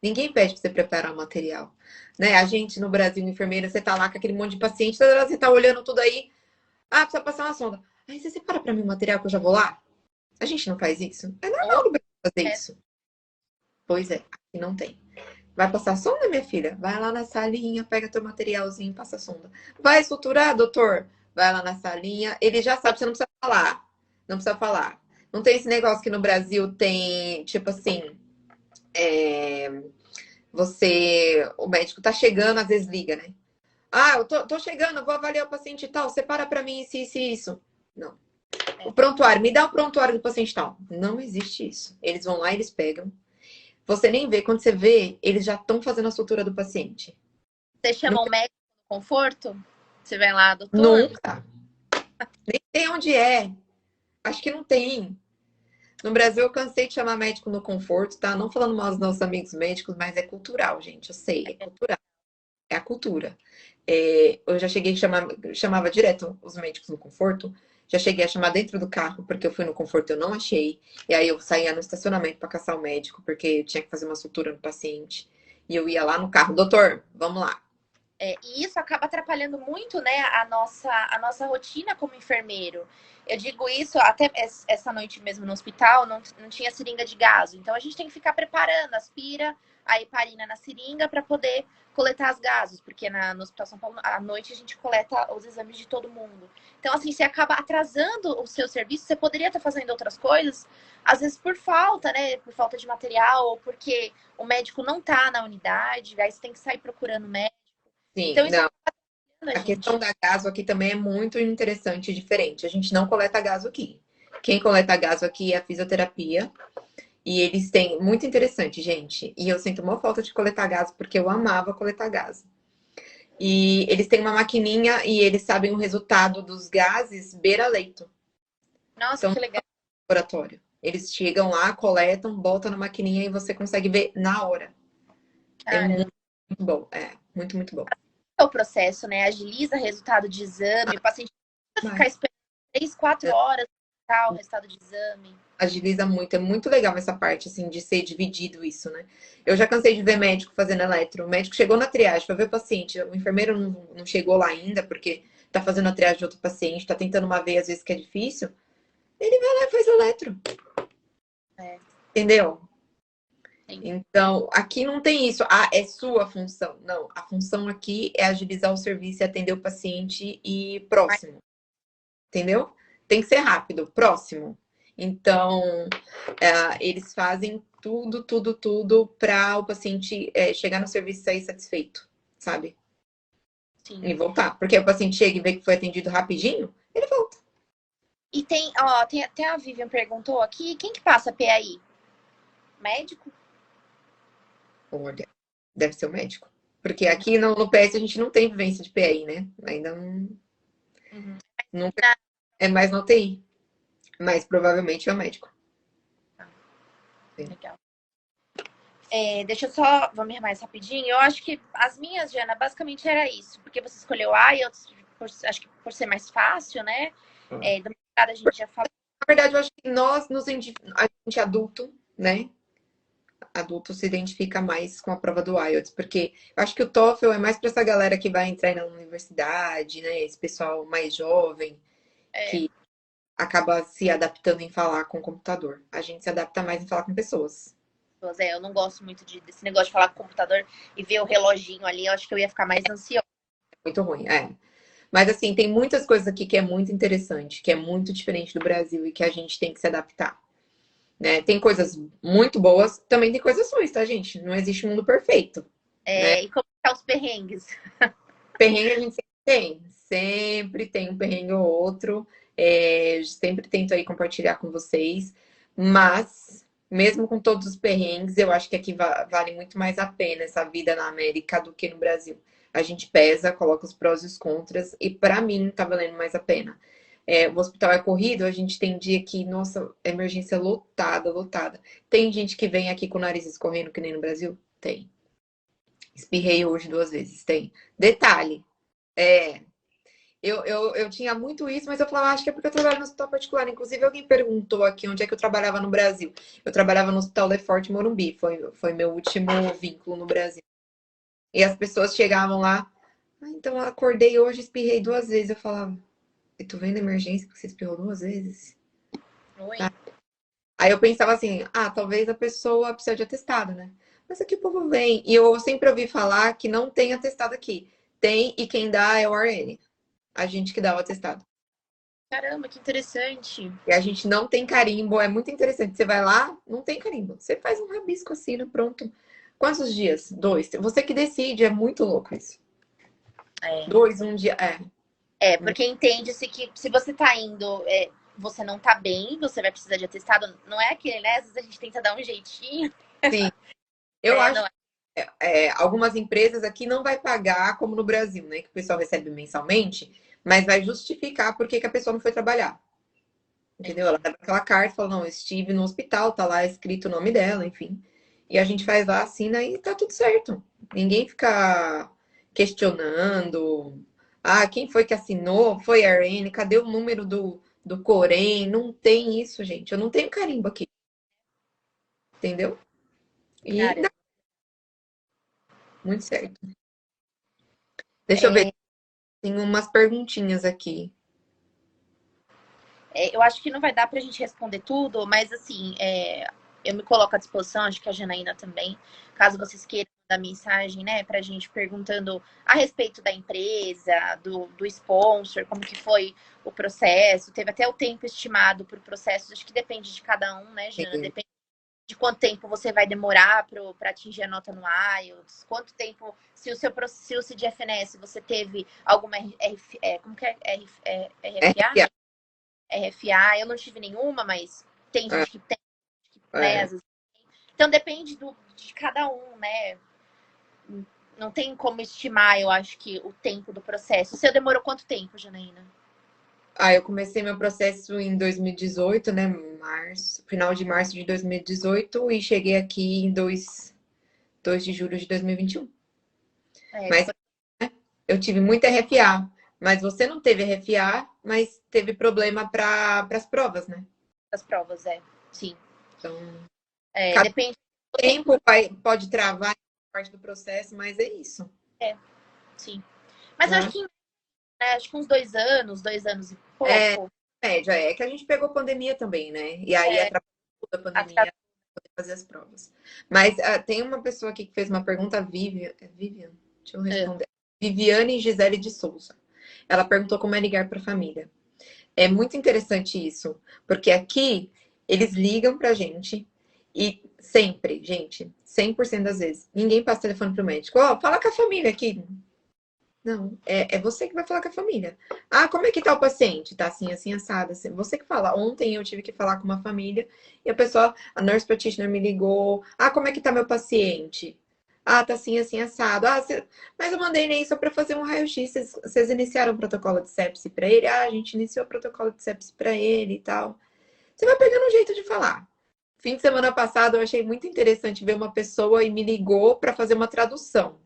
Ninguém pede pra você preparar o material. Né? A gente no Brasil, enfermeira, você tá lá com aquele monte de paciente, você tá olhando tudo aí. Ah, precisa passar uma sonda. Aí você separa pra mim o material que eu já vou lá? A gente não faz isso? É normal no Brasil fazer isso. Pois é, aqui não tem. Vai passar sonda, minha filha? Vai lá na salinha, pega teu materialzinho e passa sonda. Vai suturar, doutor? Vai lá na salinha. Ele já sabe, você não precisa falar. Não precisa falar. Não tem esse negócio que no Brasil tem, tipo assim, o médico tá chegando, às vezes liga, né? Ah, eu tô chegando, eu vou avaliar o paciente tal, separa para mim isso, isso e isso. Não. O prontuário, me dá o prontuário do paciente tal. Não existe isso. Eles vão lá, eles pegam. Você nem vê, quando você vê, eles já estão fazendo a sutura do paciente. Você chama o médico no conforto? Você vai lá, doutor? Nunca. Nem tem onde é. Acho que não tem. No Brasil, eu cansei de chamar médico no conforto, tá? Não falando mal dos nossos amigos médicos, mas é cultural, gente. Eu sei, é cultural. É a cultura. Eu já cheguei a chamava direto os médicos no conforto. Já cheguei a chamar dentro do carro, porque eu fui no conforto e eu não achei. E aí eu saía no estacionamento para caçar o médico, porque eu tinha que fazer uma sutura no paciente. E eu ia lá no carro, doutor, vamos lá. E isso acaba atrapalhando muito, né, a nossa rotina como enfermeiro. Eu digo isso até essa noite mesmo no hospital, não tinha seringa de gás. Então a gente tem que ficar preparando, aspira, a heparina na seringa para poder coletar as gases, porque no Hospital São Paulo, à noite, a gente coleta os exames de todo mundo. Então, assim, você acaba atrasando o seu serviço, você poderia estar fazendo outras coisas, às vezes por falta, né? Por falta de material, ou porque o médico não tá na unidade, aí você tem que sair procurando médico. Sim, Então, isso não. acaba atrapalhando A a gente. questão da gaso aqui também é muito interessante e diferente. A gente não coleta gaso aqui. Quem coleta gaso aqui é a fisioterapia. E eles têm. Muito interessante, gente. E eu sinto uma falta de coletar gaso, porque eu amava coletar gaso. E eles têm uma maquininha e eles sabem o resultado dos gases beira-leito. Nossa, Então, que legal. no laboratório. Eles chegam lá, coletam, botam na maquininha e você consegue ver na hora. É Caramba. muito bom. É, muito, muito bom. É o processo, né? Agiliza resultado de exame, o paciente não precisa ficar Mas, esperando 3, 4 horas para o resultado de exame. agiliza muito. É muito legal essa parte, assim, de ser dividido isso, né? Eu já cansei de ver médico fazendo eletro. O médico chegou na triagem para ver o paciente. O enfermeiro não chegou lá ainda, porque tá fazendo a triagem de outro paciente, tá tentando uma vez, às vezes que é difícil. Ele vai lá e faz eletro. É, Entendeu? entendi. Então, aqui não tem isso. Ah, é sua função. Não, a função aqui é agilizar o serviço e atender o paciente e Mas, próximo. Entendeu? Tem que ser rápido, próximo. Então, eles fazem tudo, tudo, tudo para o paciente chegar no serviço e sair satisfeito, sabe? sim. E voltar. Porque o paciente chega e vê que foi atendido rapidinho, ele volta. E tem, ó, tem até a Vivian perguntou aqui, quem que passa PAI? Médico? Olha, deve ser o médico. Porque aqui no PS a gente não tem vivência de PI, né? Ainda não, Uhum. nunca é mais na UTI. Mas provavelmente é o médico. Sim. Legal. É, deixa eu só, vamos mais rapidinho. Eu acho que as minhas, Jana, basicamente era isso. Porque você escolheu IELTS, acho que por ser mais fácil, né? É, do mercado a gente já falou. Na verdade, eu acho que a gente adulto, né? Adulto se identifica mais com a prova do IELTS, porque eu acho que o TOEFL é mais para essa galera que vai entrar na universidade, né? Esse pessoal mais jovem É, que acaba se adaptando em falar com o computador. A gente se adapta mais em falar com pessoas. eu não gosto muito desse negócio de falar com o computador e ver o reloginho ali. Eu acho que eu ia ficar mais ansiosa. Muito ruim, é. Mas assim, tem muitas coisas aqui que é muito interessante, que é muito diferente do Brasil e que a gente tem que se adaptar, né? Tem coisas muito boas, também tem coisas ruins, tá, gente? Não existe mundo perfeito, né? É, e como tá os perrengues? Perrengue a gente sempre tem um perrengue ou outro. Sempre tento aí compartilhar com vocês, mas mesmo com todos os perrengues, eu acho que aqui vale muito mais a pena essa vida na América do que no Brasil. A gente pesa, coloca os prós e os contras, e para mim tá valendo mais a pena. O hospital é corrido, a gente tem dia que, nossa, emergência lotada, lotada. Tem gente que vem aqui com o nariz escorrendo, que nem no Brasil? Tem. Espirrei hoje 2 vezes, tem. Detalhe, é, eu tinha muito isso, mas eu falava, acho que é porque eu trabalho no hospital particular. Inclusive, alguém perguntou aqui onde é que eu trabalhava no Brasil. Eu trabalhava no Hospital Lefort Morumbi, foi meu último vínculo no Brasil. E as pessoas chegavam lá, então eu acordei hoje, espirrei 2 vezes. Eu falava, e tu vem na emergência porque você espirrou 2 vezes? Oi. Tá. Aí eu pensava assim, talvez a pessoa precise de atestado, né? Mas aqui o povo vem. E eu sempre ouvi falar que não tem atestado aqui. Tem, e quem dá é o RN. A gente que dá o atestado. Caramba, que interessante. E a gente não tem carimbo, é muito interessante. Você vai lá, não tem carimbo. Você faz um rabisco assim, né? Pronto. Quantos dias? 2. Você que decide, é muito louco isso. É. 2, um dia. É, porque entende-se que se você tá indo, você não tá bem, você vai precisar de atestado. Não é aquele, né? Às vezes a gente tenta dar um jeitinho. Sim. Eu acho Não é. que algumas empresas aqui não vai pagar como no Brasil, né? Que o pessoal recebe mensalmente, mas vai justificar por que que a pessoa não foi trabalhar. Entendeu? Ela Entendi. dá aquela carta e fala, não, eu estive no hospital, tá lá escrito o nome dela, enfim. E a gente faz lá, assina e tá tudo certo. Ninguém fica questionando. Quem foi que assinou? Foi a Irene? Cadê o número do Corém? Não tem isso, gente. Eu não tenho carimbo aqui, entendeu? E dá Cara, muito certo. Deixa eu ver, é, tem umas perguntinhas aqui. eu acho que não vai dar pra gente responder tudo, mas assim, eu me coloco à disposição, acho que a Janaína também, caso vocês queiram mandar mensagem, né, pra gente perguntando a respeito da empresa, do sponsor, como que foi o processo, teve até o tempo estimado para o processo, acho que depende de cada um, né, Jana? Sim. Depende de quanto tempo você vai demorar para atingir a nota no IELTS, quanto tempo, se o CDFNS você teve alguma como que é? RFA? RFA. RFA, eu não tive nenhuma, mas tem É, gente que tem, né? é. Às vezes. Então depende de cada um, né? Não tem como estimar, eu acho que o tempo do processo. O seu demorou quanto tempo, Janaína? Eu comecei meu processo em 2018, né? Março, final de março de 2018 e cheguei aqui em 2 de julho de 2021. Mas Foi eu tive muita RFA. Mas você não teve RFA, mas teve problema para as provas, né? as provas, sim. Então, cada Depende do tempo. tempo pode travar parte do processo, mas é isso. Sim. Mas eu acho Né? que, acho que uns 2 anos e É, pouco. média, é que a gente pegou pandemia também, né? E aí É, atrapalhou a atrás pandemia poder fazer as provas. Mas tem uma pessoa aqui que fez uma pergunta, Vivian, deixa eu responder. Viviane Gisele de Souza. Ela perguntou como é ligar para a família. É muito interessante isso, porque aqui eles ligam pra gente e sempre, gente, 100% das vezes, ninguém passa o telefone pro médico. Ó, fala com a família aqui. Não, é você que vai falar com a família. Ah, como é que tá o paciente? Tá assim, assim, assado. Assim. Você que fala. Ontem eu tive que falar com uma família e a pessoa, a nurse practitioner me ligou. Ah, como é que tá meu paciente? Ah, tá assim, assim, assado. Mas eu mandei nem só para fazer um raio-x. Vocês iniciaram o protocolo de sepsi para ele? Ah, a gente iniciou o protocolo de sepsi para ele e tal. Você vai pegando um jeito de falar. Fim de semana passado eu achei muito interessante ver uma pessoa e me ligou para fazer uma tradução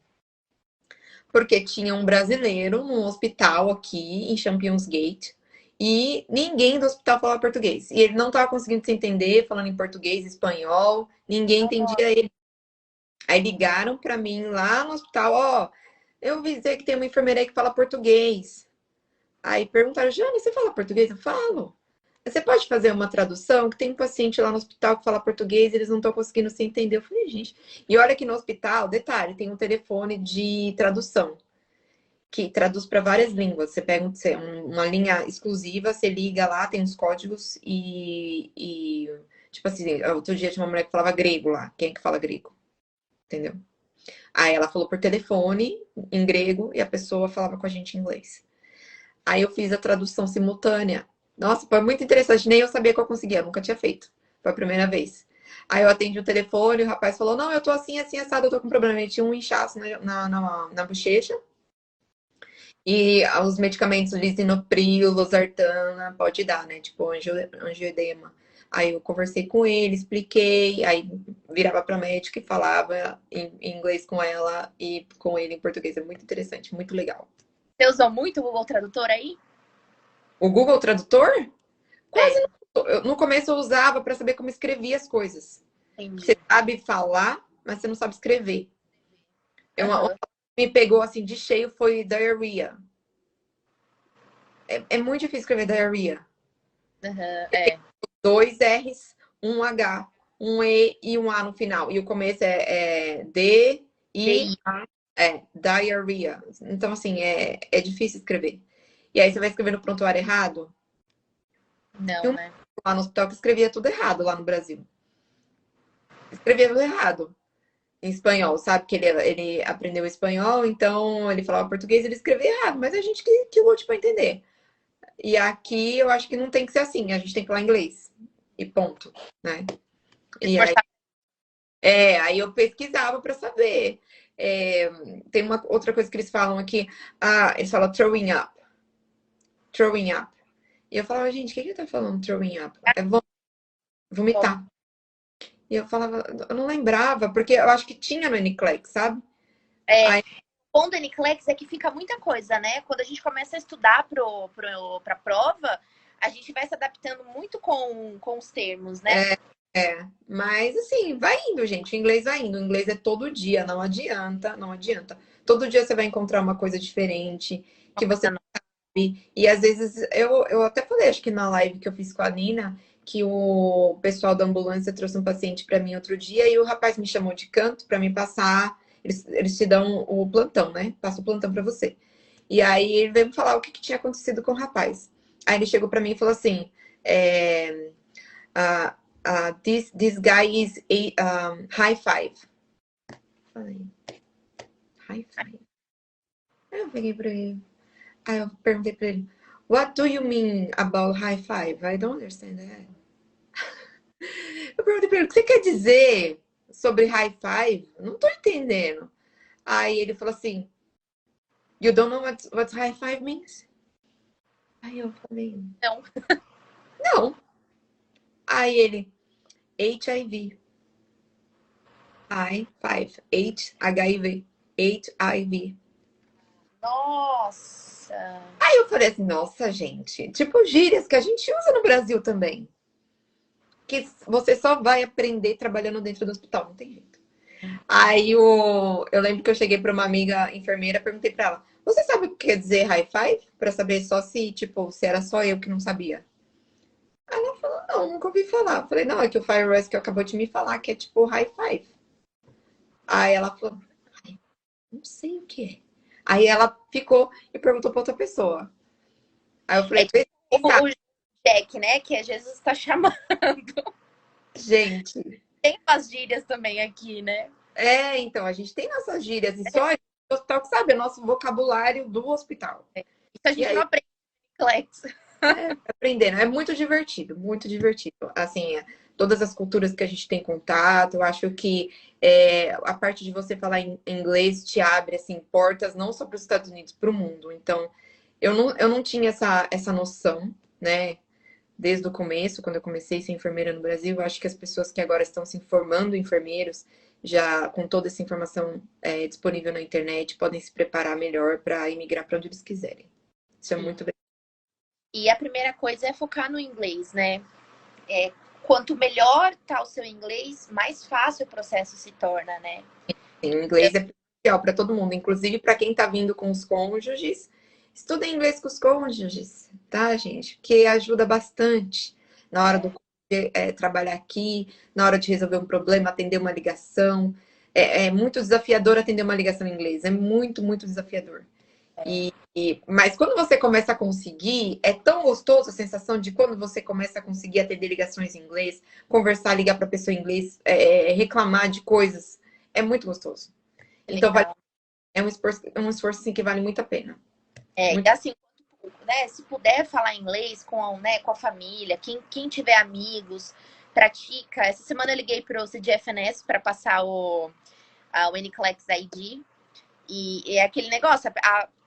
porque tinha um brasileiro num hospital aqui em Champions Gate e ninguém do hospital falava português. E ele não estava conseguindo se entender, falando em português, espanhol, ninguém entendia ele. Aí ligaram para mim lá no hospital, ó, eu ouvi dizer que tem uma enfermeira aí que fala português. Aí perguntaram, Jane, você fala português? Eu falo. Você pode fazer uma tradução? Que tem um paciente lá no hospital que fala português e eles não estão conseguindo se entender. Eu falei, gente. E olha que no hospital, detalhe, tem um telefone de tradução que traduz para várias línguas. Você pega uma linha exclusiva, você liga lá, tem uns códigos tipo assim, outro dia tinha uma mulher que falava grego lá. Quem é que fala grego? Entendeu? Aí ela falou por telefone em grego e a pessoa falava com a gente em inglês. Aí eu fiz a tradução simultânea. Nossa, foi muito interessante. Nem eu sabia que eu conseguia, eu nunca tinha feito. Foi a primeira vez. Aí eu atendi o telefone, o rapaz falou: Não, eu tô assim, assim, assado, eu tô com problema. Ele tinha um inchaço na bochecha. E os medicamentos lisinopril, losartana, pode dar, né? Tipo, angioedema. Aí eu conversei com ele, expliquei, aí virava para médica e falava em inglês com ela e com ele em português. É muito interessante, muito legal. Você usou muito o Google Tradutor aí? O Google Tradutor? Quase É, não. No começo eu usava para saber como escrevia as coisas. Você entendi. sabe falar, mas você não sabe escrever. Uma Aham, que me pegou assim de cheio foi diarrhea. É muito difícil escrever diarrhea. aham, Dois R's, um H, um E e um A no final. E o começo é D, I, DI. diarrhea. Então, assim, é difícil escrever. E aí você vai escrever no prontuário errado. E Não, um né? lá no hospital que escrevia tudo errado lá no Brasil. Escrevia tudo errado em espanhol, sabe? Que ele aprendeu espanhol, então ele falava português, ele escrevia errado, mas a gente que lute para entender. E aqui eu acho que não tem que ser assim, a gente tem que falar inglês. E ponto, né? E aí Esforçar. Aí eu pesquisava para saber. É, tem uma outra coisa que eles falam aqui. Ah, eles falam throwing up. Throwing up. E eu falava, gente, o que ele tá falando throwing up? É vomitar. E eu falava, eu não lembrava, porque eu acho que tinha no NCLEX, sabe? É, Aí, o bom do NCLEX é que fica muita coisa, né? Quando a gente começa a estudar pra prova, a gente vai se adaptando muito com os termos, né? mas assim, vai indo, gente. O inglês vai indo. O inglês é todo dia, não adianta, não adianta. Todo dia você vai encontrar uma coisa diferente Uma que você coisa nova. e às vezes eu até falei, acho que na live que eu fiz com a Nina, que o pessoal da ambulância trouxe um paciente para mim outro dia e o rapaz me chamou de canto para me passar. Eles te dão o plantão, né? Passa o plantão para você. E aí ele veio me falar o que, que tinha acontecido com o rapaz. Aí ele chegou para mim e falou assim: uh, this guy is a high five. Falei, high five. Aí eu peguei pra ele. Aí eu perguntei pra ele: What do you mean about high five? I don't understand that. Eu perguntei pra ele: O que você quer dizer sobre high five? Não tô entendendo. Aí ele falou assim: You don't know what high five means? Aí eu falei: Não. Não. Aí ele: HIV. High five. HIV. HIV. Nossa. Aí eu falei assim: Nossa, gente. Tipo gírias que a gente usa no Brasil também. Que você só vai aprender trabalhando dentro do hospital, não tem jeito. Aí eu lembro que eu cheguei para uma amiga enfermeira, perguntei para ela: Você sabe o que quer dizer high five? Para saber só se, tipo, se era só eu que não sabia. Aí ela falou: Não, nunca ouvi falar. Eu falei: Não, é que o Fire Rescue acabou de me falar que é tipo high five. Aí ela falou: Ai, não sei o que é. Aí ela ficou e perguntou para outra pessoa. Aí eu É falei: tipo Vê se quem sabe. o Jack, né? Que é Jesus está chamando. Gente, Tem umas gírias também aqui, né? então, a gente tem nossas gírias e só a gente do hospital que sabe, é nosso vocabulário do hospital. Isso a E gente não aí, aprende em Clex. aprendendo, é muito divertido, muito divertido. Assim, todas as culturas que a gente tem contato, eu acho que a parte de você falar em inglês te abre, assim, portas não só para os Estados Unidos, para o mundo. Então, eu não tinha essa noção, né? Desde o começo, quando eu comecei a ser enfermeira no Brasil, eu acho que as pessoas que agora estão se formando enfermeiros, já com toda essa informação disponível na internet, podem se preparar melhor para imigrar para onde eles quiserem. Isso é Sim. muito bem. E a primeira coisa é focar no inglês, né? Quanto melhor tá o seu inglês, mais fácil o processo se torna, né? O inglês é primordial para todo mundo, inclusive para quem está vindo com os cônjuges. Estudem inglês com os cônjuges, tá, gente? Porque ajuda bastante na hora do trabalhar aqui, na hora de resolver um problema, atender uma ligação. É muito desafiador atender uma ligação em inglês, é muito, muito desafiador. Mas quando você começa a conseguir, é tão gostoso a sensação de quando você começa a conseguir atender ligações em inglês, conversar, ligar para pessoa em inglês, reclamar de coisas. É muito gostoso. Então, Legal. é um esforço assim, que vale muito a pena. E assim, né, se puder falar inglês com a família, quem tiver amigos, pratica. Essa semana eu liguei pro CGFNS para passar o NCLEX ID. E é aquele negócio,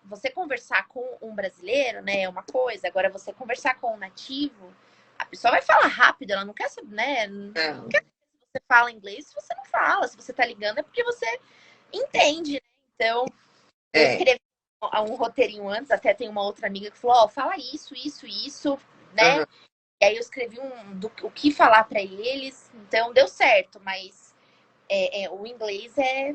você conversar com um brasileiro, né, é uma coisa. Agora, você conversar com um nativo, a pessoa vai falar rápido, ela não quer saber, né? Não quer saber se você fala inglês, se você não fala. Se você tá ligando, é porque você entende, né? Então, eu É, escrevi um roteirinho antes, até tem uma outra amiga que falou, fala isso, né? uhum. E aí eu escrevi o que falar para eles, então deu certo, mas o inglês é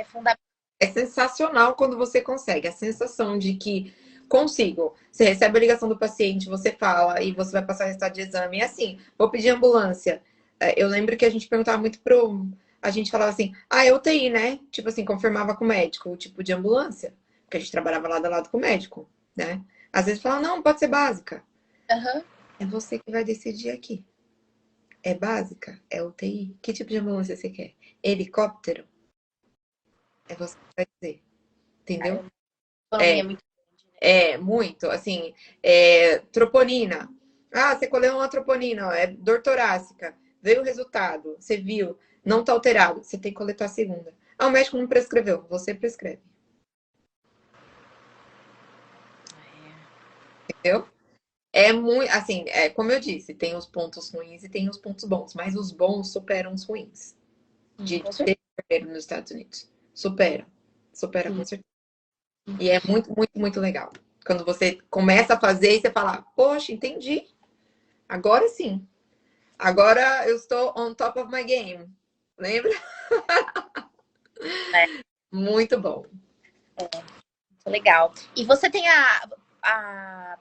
fundamental. É sensacional quando você consegue. A sensação de que consigo. Você recebe a ligação do paciente, você fala e você vai passar o resultado de exame. E assim, vou pedir ambulância. Eu lembro que a gente perguntava muito pro. A gente falava assim, é UTI, né? Tipo assim, confirmava com o médico o tipo de ambulância. Porque a gente trabalhava lado a lado com o médico, né? Às vezes falava, não, pode ser básica. Uhum. É você que vai decidir aqui. É básica? É UTI? Que tipo de ambulância você quer? Helicóptero? É você que vai dizer. Entendeu? A economia é É, muito. muito, assim, troponina. Você colheu uma troponina, ó, é dor torácica. Veio o resultado, você viu, não tá alterado, você tem que coletar a segunda. O médico não prescreveu, você prescreve, entendeu? É muito, assim, como eu disse, tem os pontos ruins e tem os pontos bons, mas os bons superam os ruins Sim, de com ser certeza. enfermeiro nos Estados Unidos. Supera com Sim. certeza. E é muito, muito, muito legal. Quando você começa a fazer e você fala, poxa, entendi. Agora sim. Agora eu estou on top of my game. Lembra? É, Muito bom. muito legal. E você tem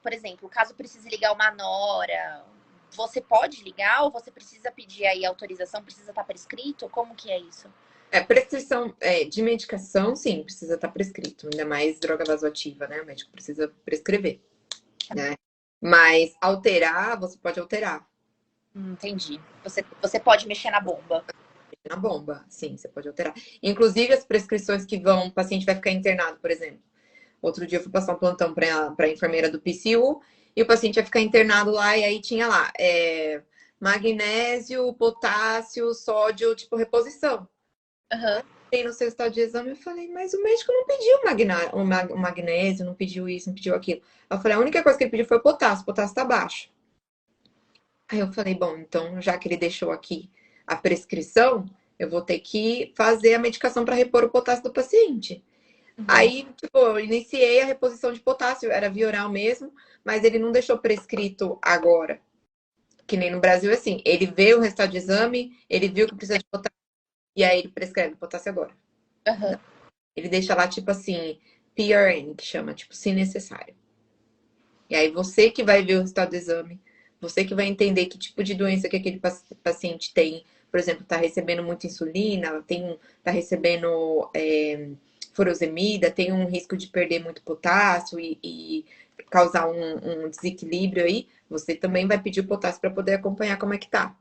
por exemplo, caso precise ligar uma nora, você pode ligar ou você precisa pedir aí autorização, precisa estar prescrito? Como que é isso? Prescrição de medicação, sim, precisa estar prescrito, ainda mais droga vasoativa, né? O médico precisa prescrever, né? Mas alterar, você pode alterar. Entendi. Você pode mexer na bomba. Na bomba, sim, você pode alterar. Inclusive, as prescrições que vão, o paciente vai ficar internado, por exemplo. Outro dia eu fui passar um plantão para a enfermeira do PCU e o paciente ia ficar internado lá, e aí tinha lá magnésio, potássio, sódio, tipo reposição. Uhum. Tem no seu estado de exame, eu falei, mas o médico não pediu o magnésio, não pediu isso, não pediu aquilo. Eu falei, a única coisa que ele pediu foi o potássio tá baixo. Aí eu falei, bom, então já que ele deixou aqui a prescrição, eu vou ter que fazer a medicação para repor o potássio do paciente. Uhum. Aí, tipo, eu iniciei a reposição de potássio, era via oral mesmo, mas ele não deixou prescrito agora. Que nem no Brasil, assim, ele vê o resultado de exame, ele viu que precisa de potássio, e aí ele prescreve potássio agora. Uhum. Ele deixa lá, tipo assim, PRN, que chama, tipo, se necessário. E aí você que vai ver o resultado do exame, você que vai entender que tipo de doença que aquele paciente tem. Por exemplo, tá recebendo muita insulina, tá recebendo furosemida, tem um risco de perder muito potássio e causar um desequilíbrio aí. Você também vai pedir o potássio para poder acompanhar como é que tá.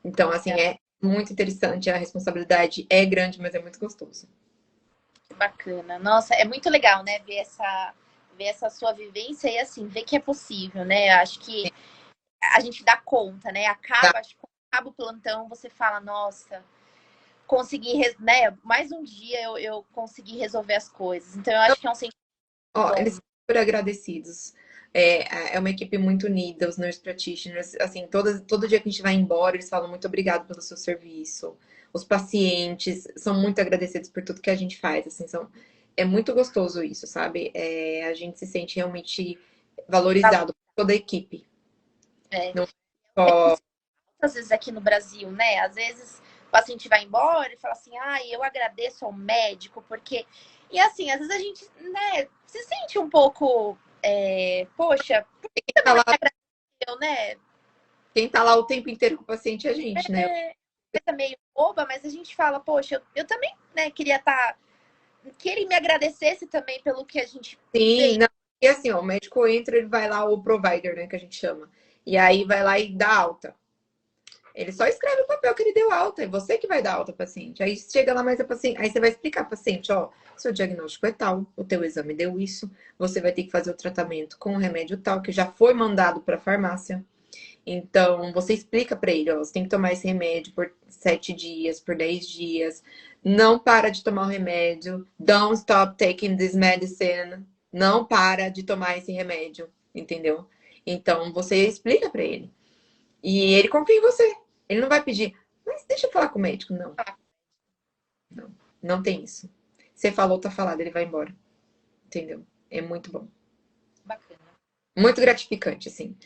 Então, assim, é muito interessante, a responsabilidade é grande, mas é muito gostoso. Que bacana. Nossa, é muito legal, né? Ver essa sua vivência e assim, ver que é possível, né? Acho que a gente dá conta, né? Acho que quando acaba o plantão, você fala, nossa, consegui, né? Mais um dia eu consegui resolver as coisas. Então, eu acho que é um sentimento Ó, eles bom. são super agradecidos. É uma equipe muito unida, os nurse practitioners, assim, todo dia que a gente vai embora, eles falam muito obrigado pelo seu serviço. Os pacientes são muito agradecidos por tudo que a gente faz, assim, é muito gostoso isso, sabe? A gente se sente realmente valorizado por toda a equipe. É. Não só... Às vezes aqui no Brasil, né? Às vezes o paciente vai embora e fala assim, ai, eu agradeço ao médico, porque. E assim, às vezes a gente, né, se sente um pouco, poxa, por que quem também tá não lá, me agradeceu, né? quem tá lá o tempo inteiro com o paciente é a gente, né? É coisa meio boba, mas a gente fala, poxa, eu também, né, queria estar. Que ele me agradecesse também pelo que a gente Sim, fez. não. E assim, ó, o médico entra, ele vai lá, o provider, né, que a gente chama. E aí vai lá e dá alta. Ele só escreve o papel que ele deu alta, é você que vai dar alta ao paciente. Aí chega lá mais a paciente, aí você vai explicar ao paciente, ó, seu diagnóstico é tal, o teu exame deu isso, você vai ter que fazer o tratamento com o remédio tal, que já foi mandado para a farmácia. Então, você explica para ele, ó, você tem que tomar esse remédio por 7 dias, por 10 dias. Não para de tomar o remédio. Don't stop taking this medicine. Não para de tomar esse remédio, entendeu? Então, você explica para ele. E ele confia em você. Ele não vai pedir, mas deixa eu falar com o médico. Não, não, não tem isso. Você falou, tá falado, ele vai embora. Entendeu? É muito bom. Bacana. Muito gratificante, assim.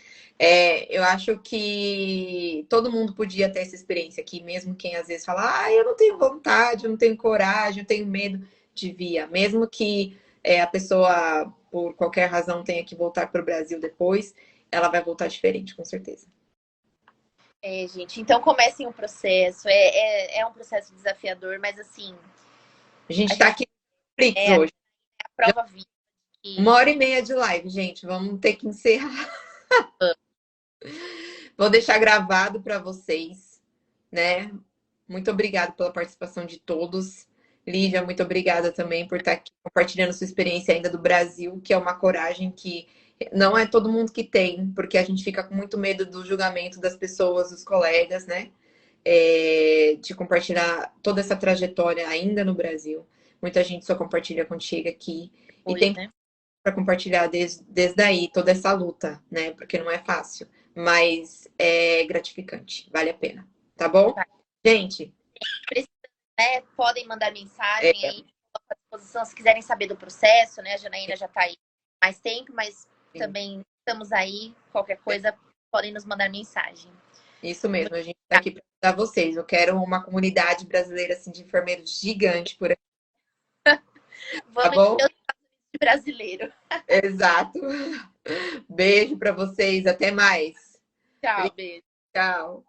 Eu acho que todo mundo podia ter essa experiência aqui, mesmo quem às vezes fala, eu não tenho vontade, eu não tenho coragem, eu tenho medo, devia. Mesmo que a pessoa, por qualquer razão, tenha que voltar para o Brasil depois, ela vai voltar diferente, com certeza. Gente, então comecem o processo. É um processo desafiador, mas assim, A gente a está gente aqui no Netflix é a hoje. prova viva Uma que hora e meia de live, gente. Vamos ter que encerrar. Vou deixar gravado para vocês, né? Muito obrigada pela participação de todos. Lívia, muito obrigada também por estar aqui compartilhando sua experiência ainda do Brasil, que é uma coragem que não é todo mundo que tem, porque a gente fica com muito medo do julgamento das pessoas, dos colegas, né? De compartilhar toda essa trajetória ainda no Brasil. Muita gente só compartilha contigo aqui. E foi, tem né? para compartilhar desde aí toda essa luta, né? Porque não é fácil, mas é gratificante, vale a pena, tá bom? Gente, Precisam, né, podem mandar mensagem é, aí à disposição se quiserem saber do processo, né? A Janaína já está aí mais tempo, mas também estamos aí. Qualquer coisa, podem nos mandar mensagem. isso mesmo, a gente está aqui para ajudar vocês. Eu quero uma comunidade brasileira assim, de enfermeiros gigante por aqui, tá Vamos bom? encher o brasileiro. Exato. Beijo para vocês, até mais. Tchau, beijo. Tchau.